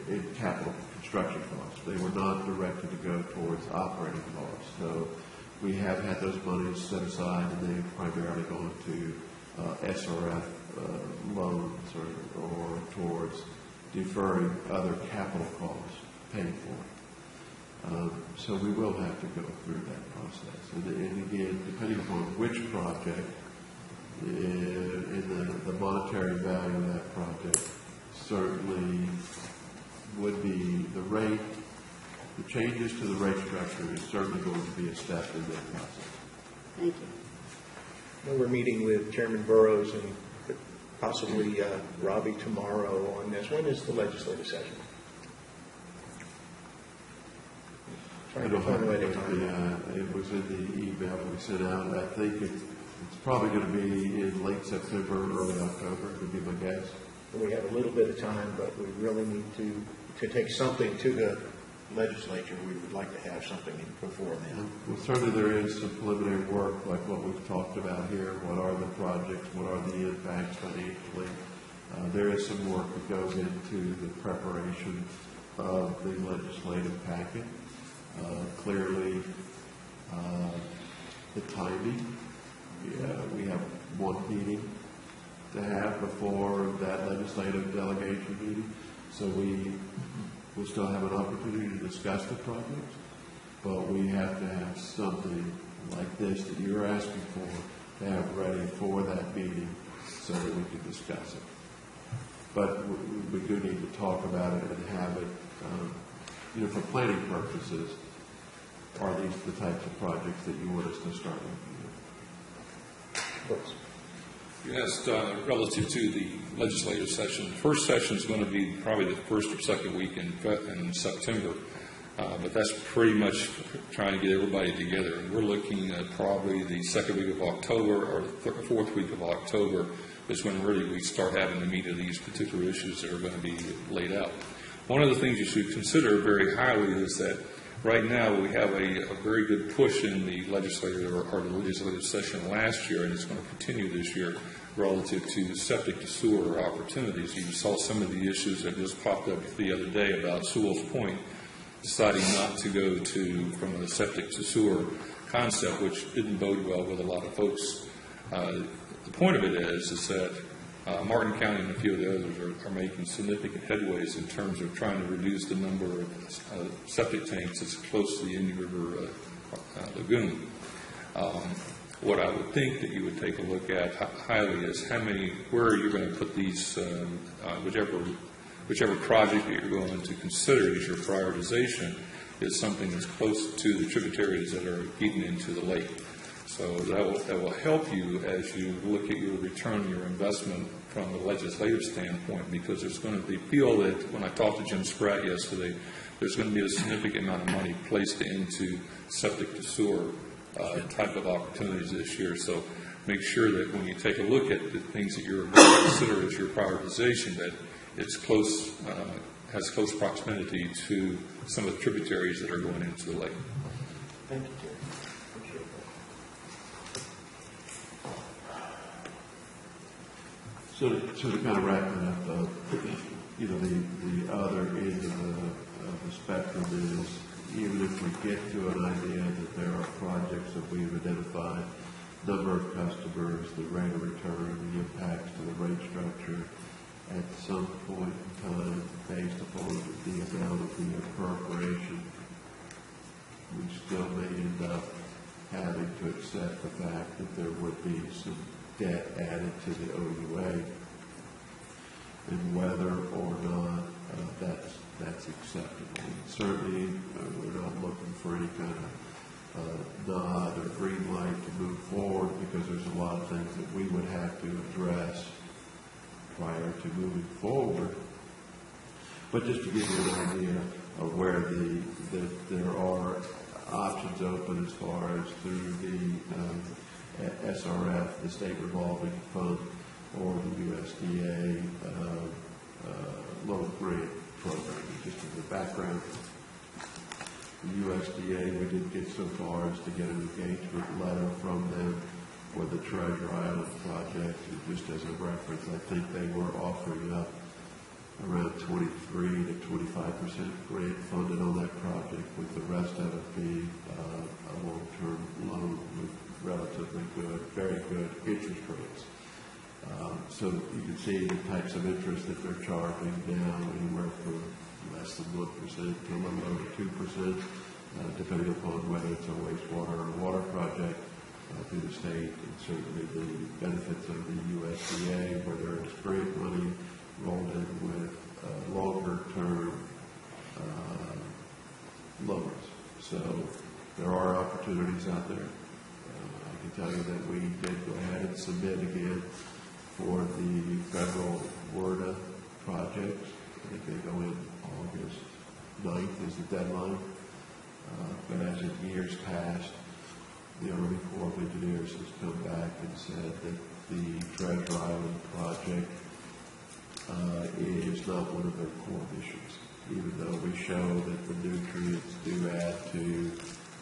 in capital construction costs. They were not directed to go towards operating costs. So we have had those monies set aside, and they've primarily gone to SRF loans or towards deferring other capital costs paid for. So we will have to go through that process. And again, depending upon which project and the monetary value of that project, certainly would be the rate, the changes to the rate structure is certainly going to be a step in that process. Thank you. Well, we're meeting with Chairman Burrows and possibly Robbie tomorrow on this. When is the legislative session? I Trying to don't have formulate a it, time. it was in the email we sent out. I think it's probably going to be in late September, early October, would be my guess. We have a little bit of time, but we really need to take something to the legislature. We would like to have something before then. Well, certainly there is some preliminary work like what we've talked about here. What are the projects? What are the impacts financially? There is some work that goes into the preparation of the legislative packet. Clearly, the timing. We have one meeting to have before that legislative delegation meeting, so we will still have an opportunity to discuss the projects, but we have to have something like this that you're asking for to have ready for that meeting so that we can discuss it. But we do need to talk about it and have it, for planning purposes. Are these the types of projects that you want us to start looking at? You asked relative to the legislative session. The first session is going to be probably the first or second week in September, but that's pretty much trying to get everybody together. And we're looking at probably the second week of October or the fourth week of October is when really we start having to meet these particular issues that are going to be laid out. One of the things you should consider very highly is that right now we have a very good push in the legislative or the legislative session last year, and it's going to continue this year relative to septic to sewer opportunities. You saw some of the issues that just popped up the other day about Sewell's Point deciding not to go from a septic to sewer concept, which didn't bode well with a lot of folks. The point of it is that Martin County and a few of the others are making significant headways in terms of trying to reduce the number of septic tanks that's close to the Indian River Lagoon. What I would think that you would take a look at highly is where are you going to put these, whichever project that you're going to consider as your prioritization is something that's close to the tributaries that are feeding into the lake. So that will help you as you look at your return on your investment from the legislative standpoint, because there's going to be, feel that when I talked to Jim Spratt yesterday, there's going to be a significant amount of money placed into septic to sewer type of opportunities this year. So make sure that when you take a look at the things that you're going to consider as your prioritization, that it's close, has close proximity to some of the tributaries that are going into the lake. Thank you, Terry. Appreciate that. So to kind of wrap it up, the other end of the spectrum is, even if we get to an idea that there are projects that we've identified, number of customers, the rate of return, the impacts to the rate structure, at some point in time, based upon the amount of the appropriation, we still may end up having to accept the fact that there would be some debt added to the OUA, and whether or not that's acceptable. And certainly, we're not looking for any kind of nod or green light to move forward, because there's a lot of things that we would have to address prior to moving forward. But just to give you an idea of where there are options open as far as through the SRF, the State Revolving Fund, or the USDA loan grant program. Just as a background, the USDA, we did get so far as to get an engagement letter from them for the Treasure Island project. And just as a reference, I think they were offering up around 23 to 25% grant funded on that project, with the rest of it being a long-term loan with relatively good, very good interest rates. So you can see the types of interest that they're charging now, anywhere from less than 1% to a little over 2%, depending upon whether it's a wastewater or a water project through the state, and certainly the benefits of the USDA, where there is grant money rolled in with longer-term loans. So there are opportunities out there. I can tell you that we did go ahead and submit again for the federal WRDA project. I think they go in August 9th is the deadline. But as in years past, the Army Corps of Engineers has come back and said that the Treasure Island project is not one of their core missions, even though we show that the nutrients do add to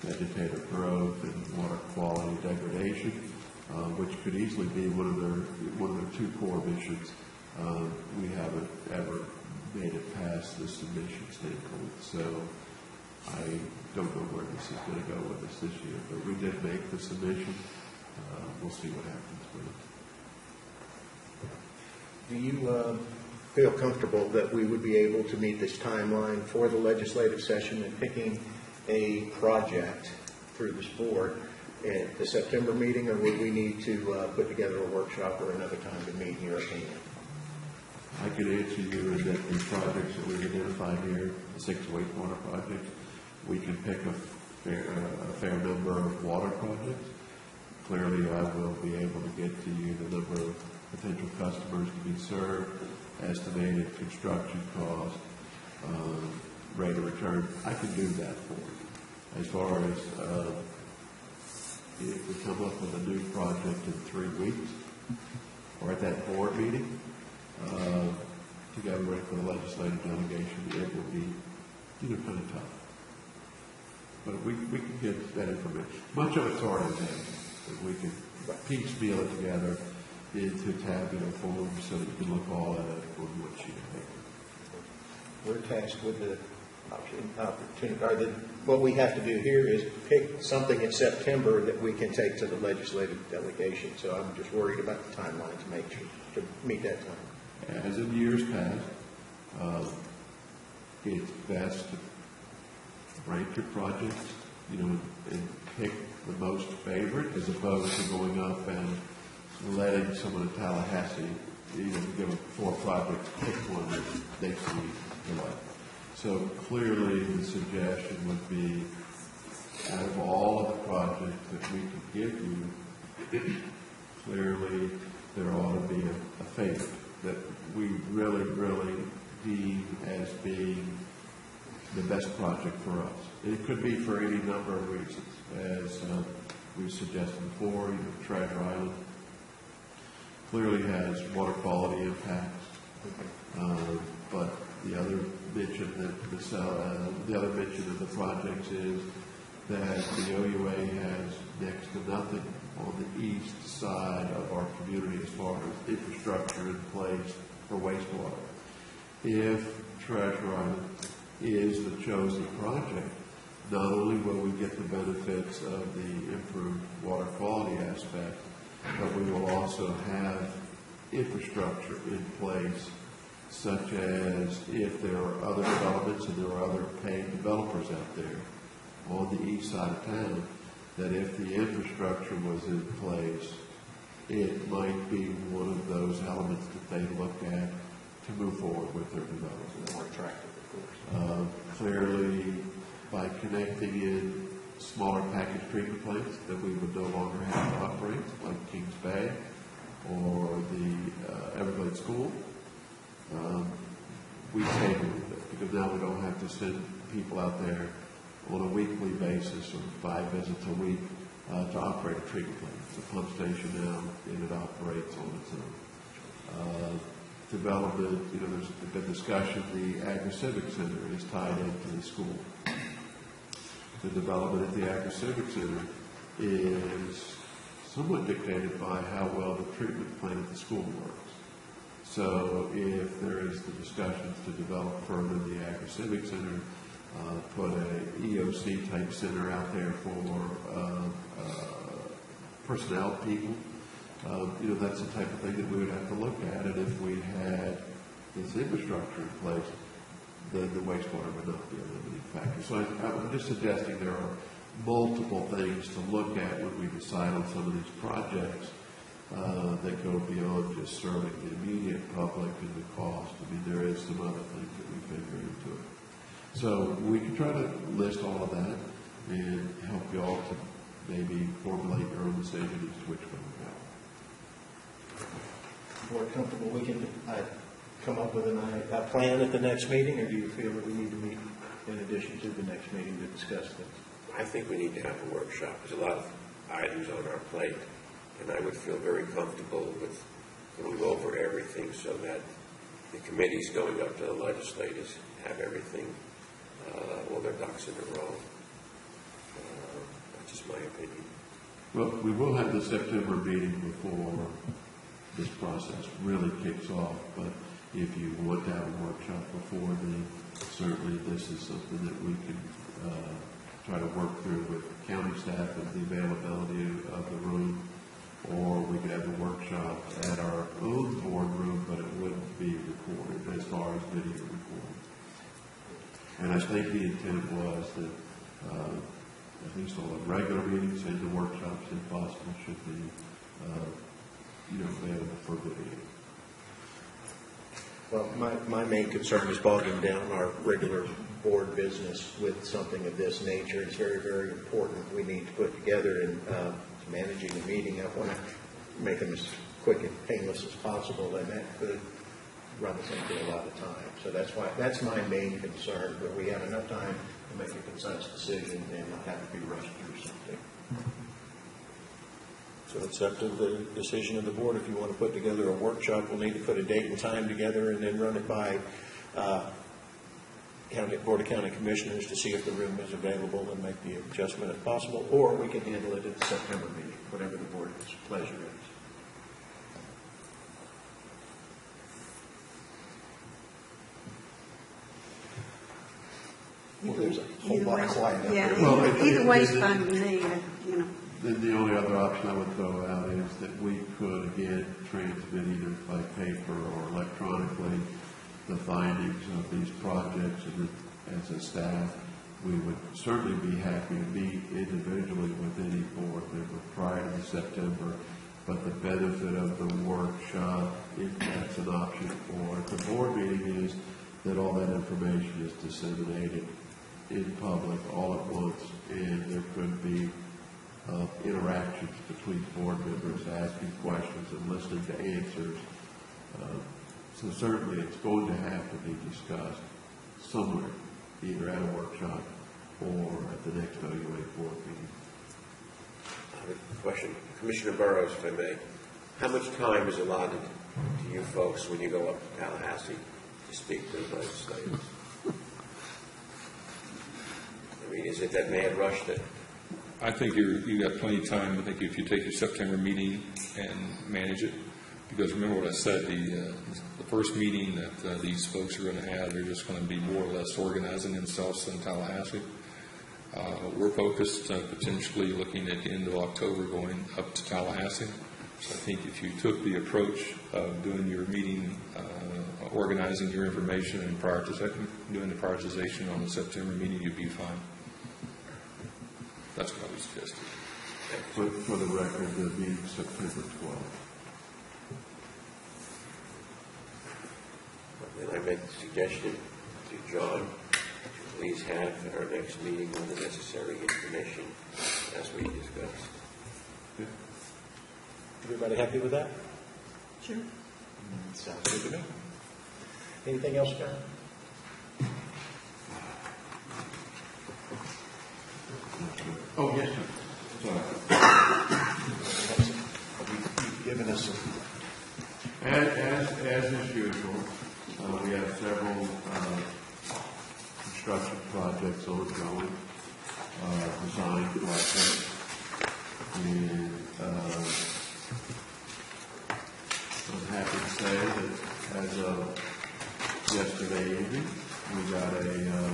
vegetative growth and water quality degradation, which could easily be one of their two core missions. We haven't ever made it past the submission standpoint, so I don't know where this is going to go with us this year, but we did make the submission. We'll see what happens with it. Do you feel comfortable that we would be able to meet this timeline for the legislative session and picking a project through this board at the September meeting, or would we need to put together a workshop or another time to meet in your opinion? I could answer you that the projects that we've identified here, the 6 wastewater projects, we can pick a fair number of water projects. Clearly, I will be able to get to you the number of potential customers to be served, estimated construction cost, rate of return. I can do that for you. As far as if we come up with a new project in 3 weeks, or at that board meeting, to get ready for the legislative delegation, it will be kind of tough. But we can get that information. Much of it's already there, but we can piecemeal it together into tabular form so that you can look all at it on one sheet of paper. We're tasked with the opportunity. What we have to do here is pick something in September that we can take to the legislative delegation. So I'm just worried about the timeline to make sure to meet that time. As in years past, it's best to rank your projects, and pick the most favorite as opposed to going up and letting someone in Tallahassee, give them 4 projects, pick one that they see they like. So clearly the suggestion would be, out of all of the projects that we could give you, clearly there ought to be a favorite that we really, really deem as being the best project for us. It could be for any number of reasons, as we suggested before. Treasure Island clearly has water quality impacts, but the other mention of the projects is that the OUA has next to nothing on the east side of our community as far as infrastructure in place for wastewater. If Treasure Island is the chosen project, not only will we get the benefits of the improved water quality aspect, but we will also have infrastructure in place, such as if there are other developments and there are other paying developers out there on the east side of town, that if the infrastructure was in place, it might be one of those elements that they look at to move forward with their development. More attractive, of course. Clearly, by connecting in smaller package treatment plants that we would no longer have to operate, like Kings Bay or the Everglades School, we save a little bit, because now we don't have to send people out there on a weekly basis or 5 visits a week to operate a treatment plant. It's a pump station now, and it operates on its own. Development, there's been discussion, the Agri-Civic Center is tied into the school. The development at the Agri-Civic Center is somewhat dictated by how well the treatment plant at the school works. So if there is the discussions to develop further the Agri-Civic Center, put a EOC type center out there for personnel people, that's the type of thing that we would have to look at. And if we had this infrastructure in place, then the wastewater would not be a limiting factor. So I'm just suggesting there are multiple things to look at when we decide on some of these projects that go beyond just serving the immediate public and the cost. I mean, there is some other things that we figure into it. So we can try to list all of that and help you all to maybe formulate your own decision as to which one to go. More comfortable, we can come up with a plan at the next meeting, or do you feel that we need to meet in addition to the next meeting to discuss things? I think we need to have a workshop. There's a lot of items on our plate, and I would feel very comfortable with going over everything so that the committees going up to the legislators have everything, all their ducks in a row. That's just my opinion. Well, we will have the September meeting before this process really kicks off, but if you want to have a workshop before then, certainly this is something that we can try to work through with county staff and the availability of the room, or we could have a workshop at our own boardroom, but it wouldn't be recorded as far as video recording. And I think the intent was that at least all the regular meetings and the workshops, if possible, should be available for video. Well, my main concern is bogging down our regular board business with something of this nature. It's very, very important. We need to put together, and managing the meeting, I want to make them as quick and painless as possible, and that could run us into a lot of time. So that's my main concern, that we have enough time to make a concise decision and not have to be rushed through something. So it's up to the decision of the board. If you want to put together a workshop, we'll need to put a date and time together and then run it by Board of County Commissioners to see if the room is available and make the adjustment if possible, or we can handle it at the September meeting, whatever the board's pleasure is. Well, there's a whole lot of quiet out there. Well, Either way's fine with me, Then the only other option I would throw out is that we could, again, transmit either by paper or electronically the findings of these projects, and as a staff, we would certainly be happy to meet individually with any board member prior to September, but the benefit of the workshop, if that's an option for the board meeting, is that all that information is disseminated in public all at once, and there could be interactions between board members, asking questions and listening to answers. So certainly it's going to have to be discussed somewhere, either at a workshop or at the next OUA board meeting. Question, Commissioner Burrows, if I may. How much time is allotted to you folks when you go up to Tallahassee to speak to the legislators? I mean, is it that mad rush that? I think you got plenty of time. I think if you take your September meeting and manage it, because remember what I said, the first meeting that these folks are going to have, they're just going to be more or less organizing themselves in Tallahassee. We're focused potentially looking at the end of October going up to Tallahassee. So I think if you took the approach of doing your meeting, organizing your information and doing the prioritization on the September meeting, you'd be fine. That's what I would suggest. For the record, the meeting September 12th. Then I make the suggestion to John to please have at our next meeting all the necessary information as we discussed. Everybody happy with that? sure. Sounds good to me. Anything else, John? Oh, yes, sir. Sorry. You've given us some. As is usual, we have several construction projects ongoing, design projects, and I'm happy to say that as of yesterday evening, we got a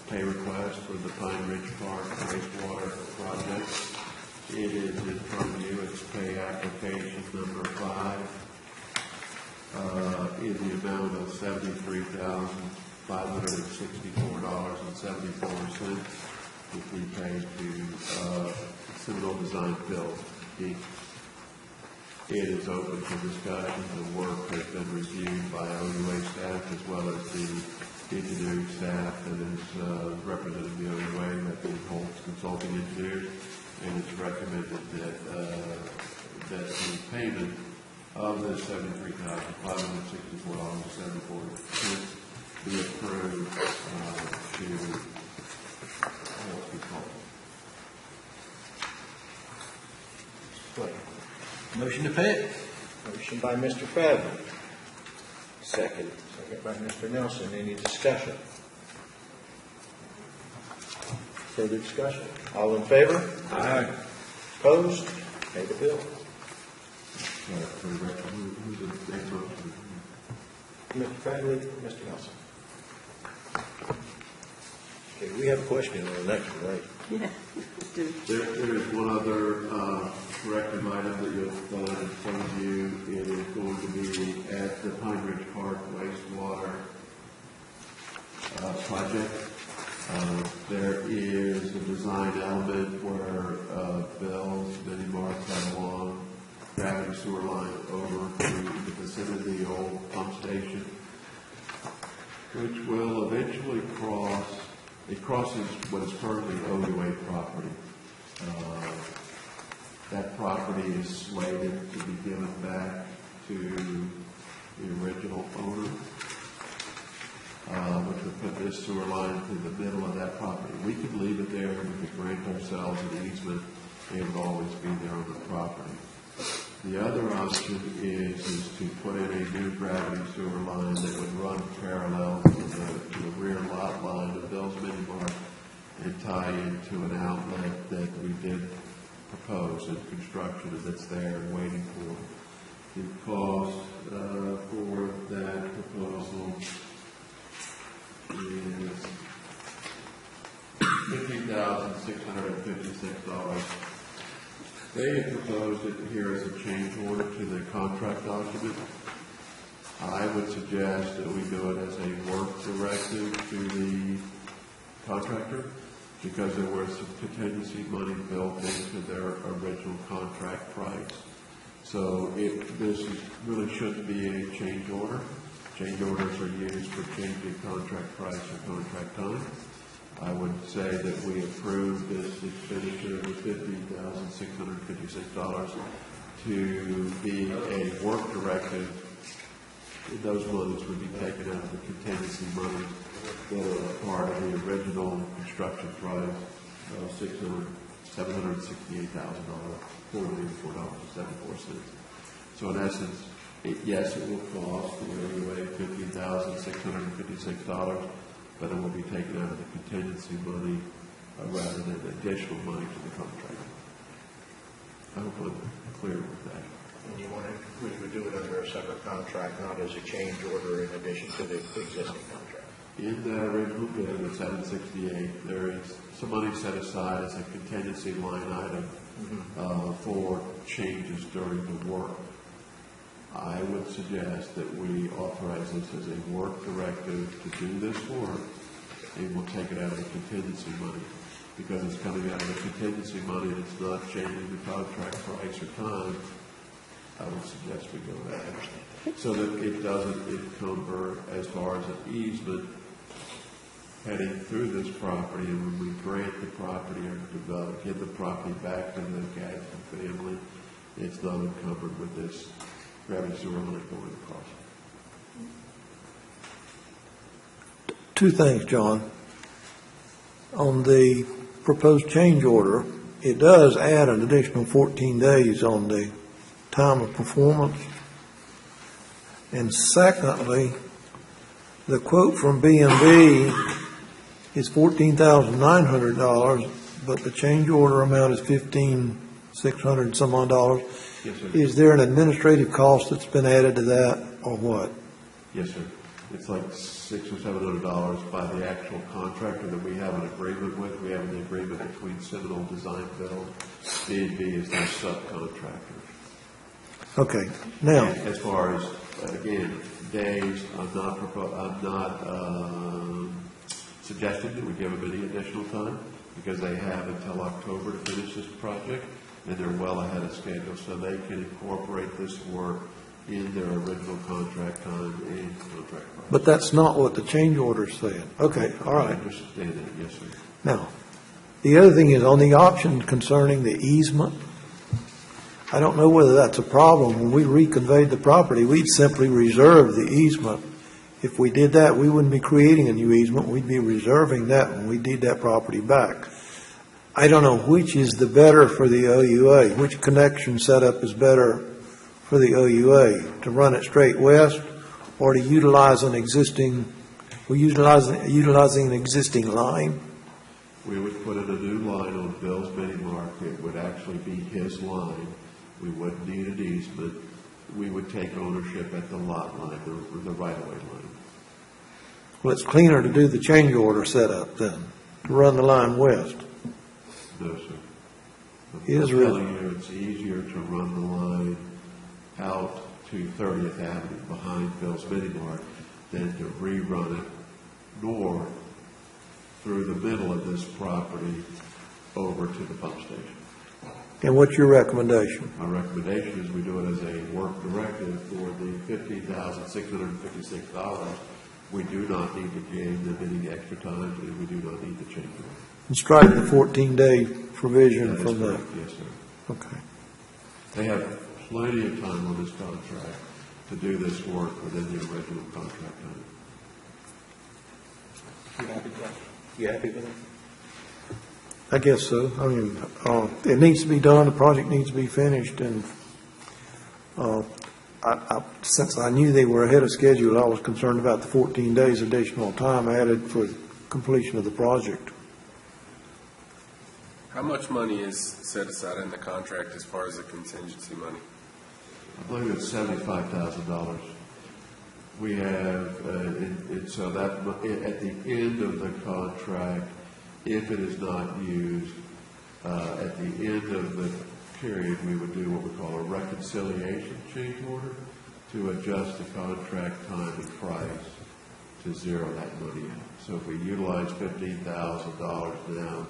pay request for the Pine Ridge Park wastewater project. It is in front of you. It's pay application number 5. In the amount of $73,564.74 to be paid to Seminole Design Build, Inc. It is open for discussion. The work has been reviewed by OUA staff as well as the engineering staff that is representing the OUA, that being Holtz Consulting Engineers, and it's recommended that, that the payment of the $73,564.74 be approved to, what's it called? Motion to pay it. Motion by Mr. Fadley, Second. second by Mr. Nelson. Any discussion? Further discussion? All in favor? Aye. Opposed? Pay the bill. Who's the next motion? Mr. Fadley, Mr. Nelson. Okay, we have a question on the next one, right? Yeah. Do- There is one other corrective item that you'll find in front of you. It is going to be at the Pine Ridge Park wastewater project. There is a design element where Bell's Mini Mart had a long gravity sewer line over to the vicinity of the old pump station, which will eventually cross. It crosses what is currently OUA property. That property is slated to be given back to the original owner, which would put this sewer line through the middle of that property. We could leave it there, we could grant ourselves an easement, it would always be there on the property. The other option is to put in a new gravity sewer line that would run parallel to the rear lot line of Bell's Mini Mart and tie into an outlet that we did propose in construction and that's there and waiting for. The cost for that proposal is $15,656. They have proposed it here as a change order to the contract document. I would suggest that we do it as a work directive to the contractor because there was some contingency money built into their original contract price. So really shouldn't be a change order. Change orders are used for changing contract price or contract time. I would say that we approve this expenditure of $50,656 to be a work directive. Those monies would be taken out of the contingency money that are part of the original construction price of $768,000, $484.74. So in essence, yes, it will cost the OUA $15,656, but it will be taken out of the contingency money rather than additional money to the contract. I hope I'm clear with that. And you want we would do it under a separate contract, not as a change order in addition to the existing contract. In the original bid of 768, there is some money set aside as a contingency line item for changes during the work. I would suggest that we authorize this as a work directive to do this work, and we'll take it out of the contingency money. Because it's coming out of the contingency money and it's not changing the contract price or time, I would suggest we go that way. So that it doesn't encumber as far as an easement heading through this property, and when we grant the property or give the property back to the Gadsden family, it's not encumbered with this gravity sewer line going across. Two things, John. On the proposed change order, it does add an additional 14 days on the time of performance. And secondly, the quote from B&B is $14,900, but the change order amount is $15,600 some odd dollars. Yes, sir. Is there an administrative cost that's been added to that, or what? Yes, sir. It's like $600 or $700 by the actual contractor that we have an agreement with. We have an agreement between Seminole Design Build. B&B is their subcontractor. Okay, now, And as far as, again, days, I'm not suggesting that we give them any additional time because they have until October to finish this project, and they're well ahead of schedule, so they can incorporate this work in their original contract time and contract price. but that's not what the change order said. Okay, all I right. understand that, yes, sir. Now, The other thing is on the option concerning the easement, I don't know whether that's a problem. When we reconveyed the property, we'd simply reserve the easement. If we did that, we wouldn't be creating a new easement. We'd be reserving that when we deed that property back. I don't know which is the better for the OUA, which connection setup is better for the OUA, to run it straight west or to utilize an existing, utilizing an existing line? We would put in a new line on Bill's Mini Mark. It would actually be his line. We wouldn't need an easement. We would take ownership at the lot line, the right-of-way line. Well, it's cleaner to do the change order setup then, to run the line west. No, sir. It is I'm really- telling you, it's easier to run the line out to 30th Avenue behind Bill's Mini Mart than to rerun it north through the middle of this property over to the pump station. And what's your recommendation? My recommendation is we do it as a work directive for the $15,656. We do not need to gain them any extra time, and we do not need to change it. And strike the 14-day provision That is from the, correct, yes, sir. okay. They have plenty of time on this contract to do this work within the original contract time. You happy with it? I guess so. I mean, it needs to be done, the project needs to be finished, and since I knew they were ahead of schedule, I was concerned about the 14 days additional time added for completion of the project. How much money is set aside in the contract as far as the contingency money? I believe it's $75,000. We have, so that, at the end of the contract, if it is not used, at the end of the period, we would do what we call a reconciliation change order to adjust the contract time and price to zero that money out. So if we utilize $15,000 now,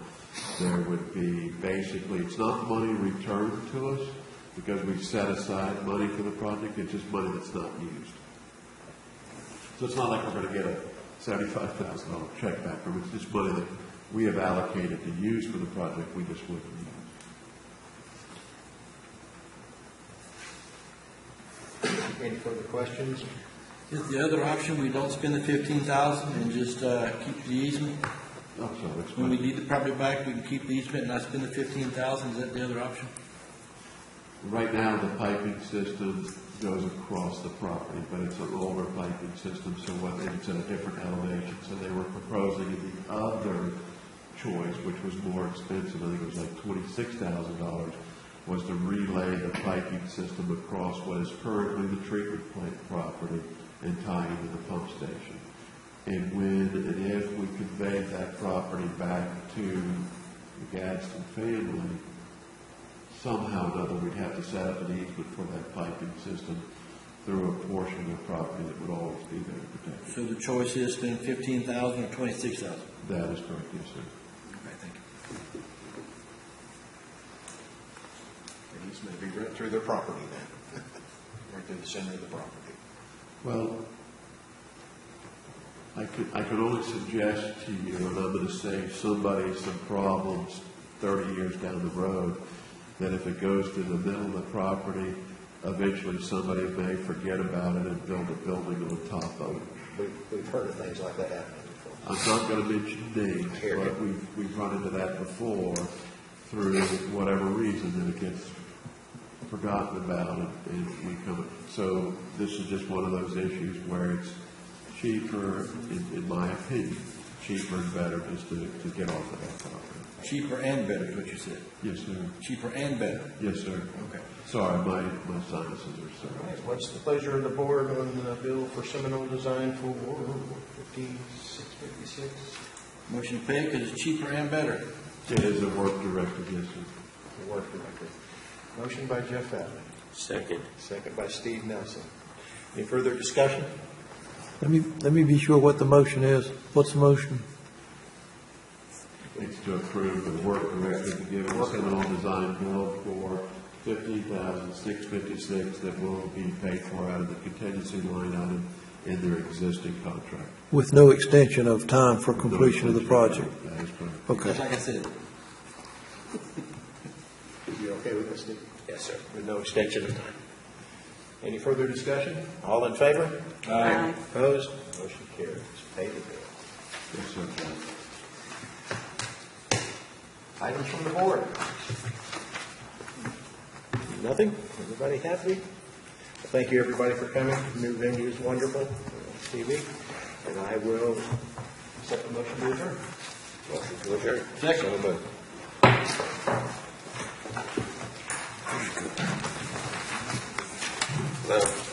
there would be basically, it's not money returned to us because we've set aside money for the project, it's just money that's not used. So it's not like we're going to get a $75,000 check back from it. It's just money that we have allocated to use for the project, we just wouldn't use. Any further questions? Is the other option, we don't spend the 15,000 and just keep the easement? Oh, so it's When we deed the property back, we can keep the easement and not spend the 15,000, is that the other option? Right now, the piping system goes across the property, but it's an older piping system, so it's at a different elevation. So they were proposing the other choice, which was more expensive, I think it was like $26,000, was to relay the piping system across what is currently the treatment plant property and tie into the pump station. And when and if we convey that property back to the Gadsden family, somehow or another we'd have to set up an easement for that piping system through a portion of the property that would always be there to protect it. So the choice is spend 15,000 or 26,000? That is correct, yes, sir. Okay, thank you. It needs to be right through their property then, right through the center of the property. Well, I could only suggest to you, and I'm going to save somebody some problems 30 years down the road, that if it goes to the middle of the property, eventually somebody may forget about it and build a building on top of it. We've heard of things like that happening before. I'm not going to mention names, but we've run into that before through whatever reason, and it gets forgotten about, and we come. So this is just one of those issues where it's cheaper, in my opinion, cheaper and better just to get off of that property. Cheaper and better is what you said. Yes, sir. Cheaper and better. Yes, sir. Okay. Sorry, my sinuses are All so. right, what's the pleasure of the board on the bill for Seminole Design for 5656? Motion to pay because it's cheaper and better. It is a work directive, yes, sir. The work director. Motion by Jeff Fadley, Second. second by Steve Nelson. Any further discussion? Let me be sure what the motion is. What's the motion? It's to approve the work directive to give the Seminole Design bill for $15,656 that will be paid for out of the contingency line item in their existing contract. With no extension of time for completion of the project. That is correct. Okay. Just like I said. okay with this, Steve? Yes, sir. With no extension of time. Any further discussion? All in favor? Aye. Opposed? Motion carries. Pay the bill. Yes, sir, John. Items from the board? Nothing? Everybody happy? Thank you, everybody, for coming. New venue is wonderful, TV. And I will accept the motion to adjourn. Motion to adjourn. Second. No.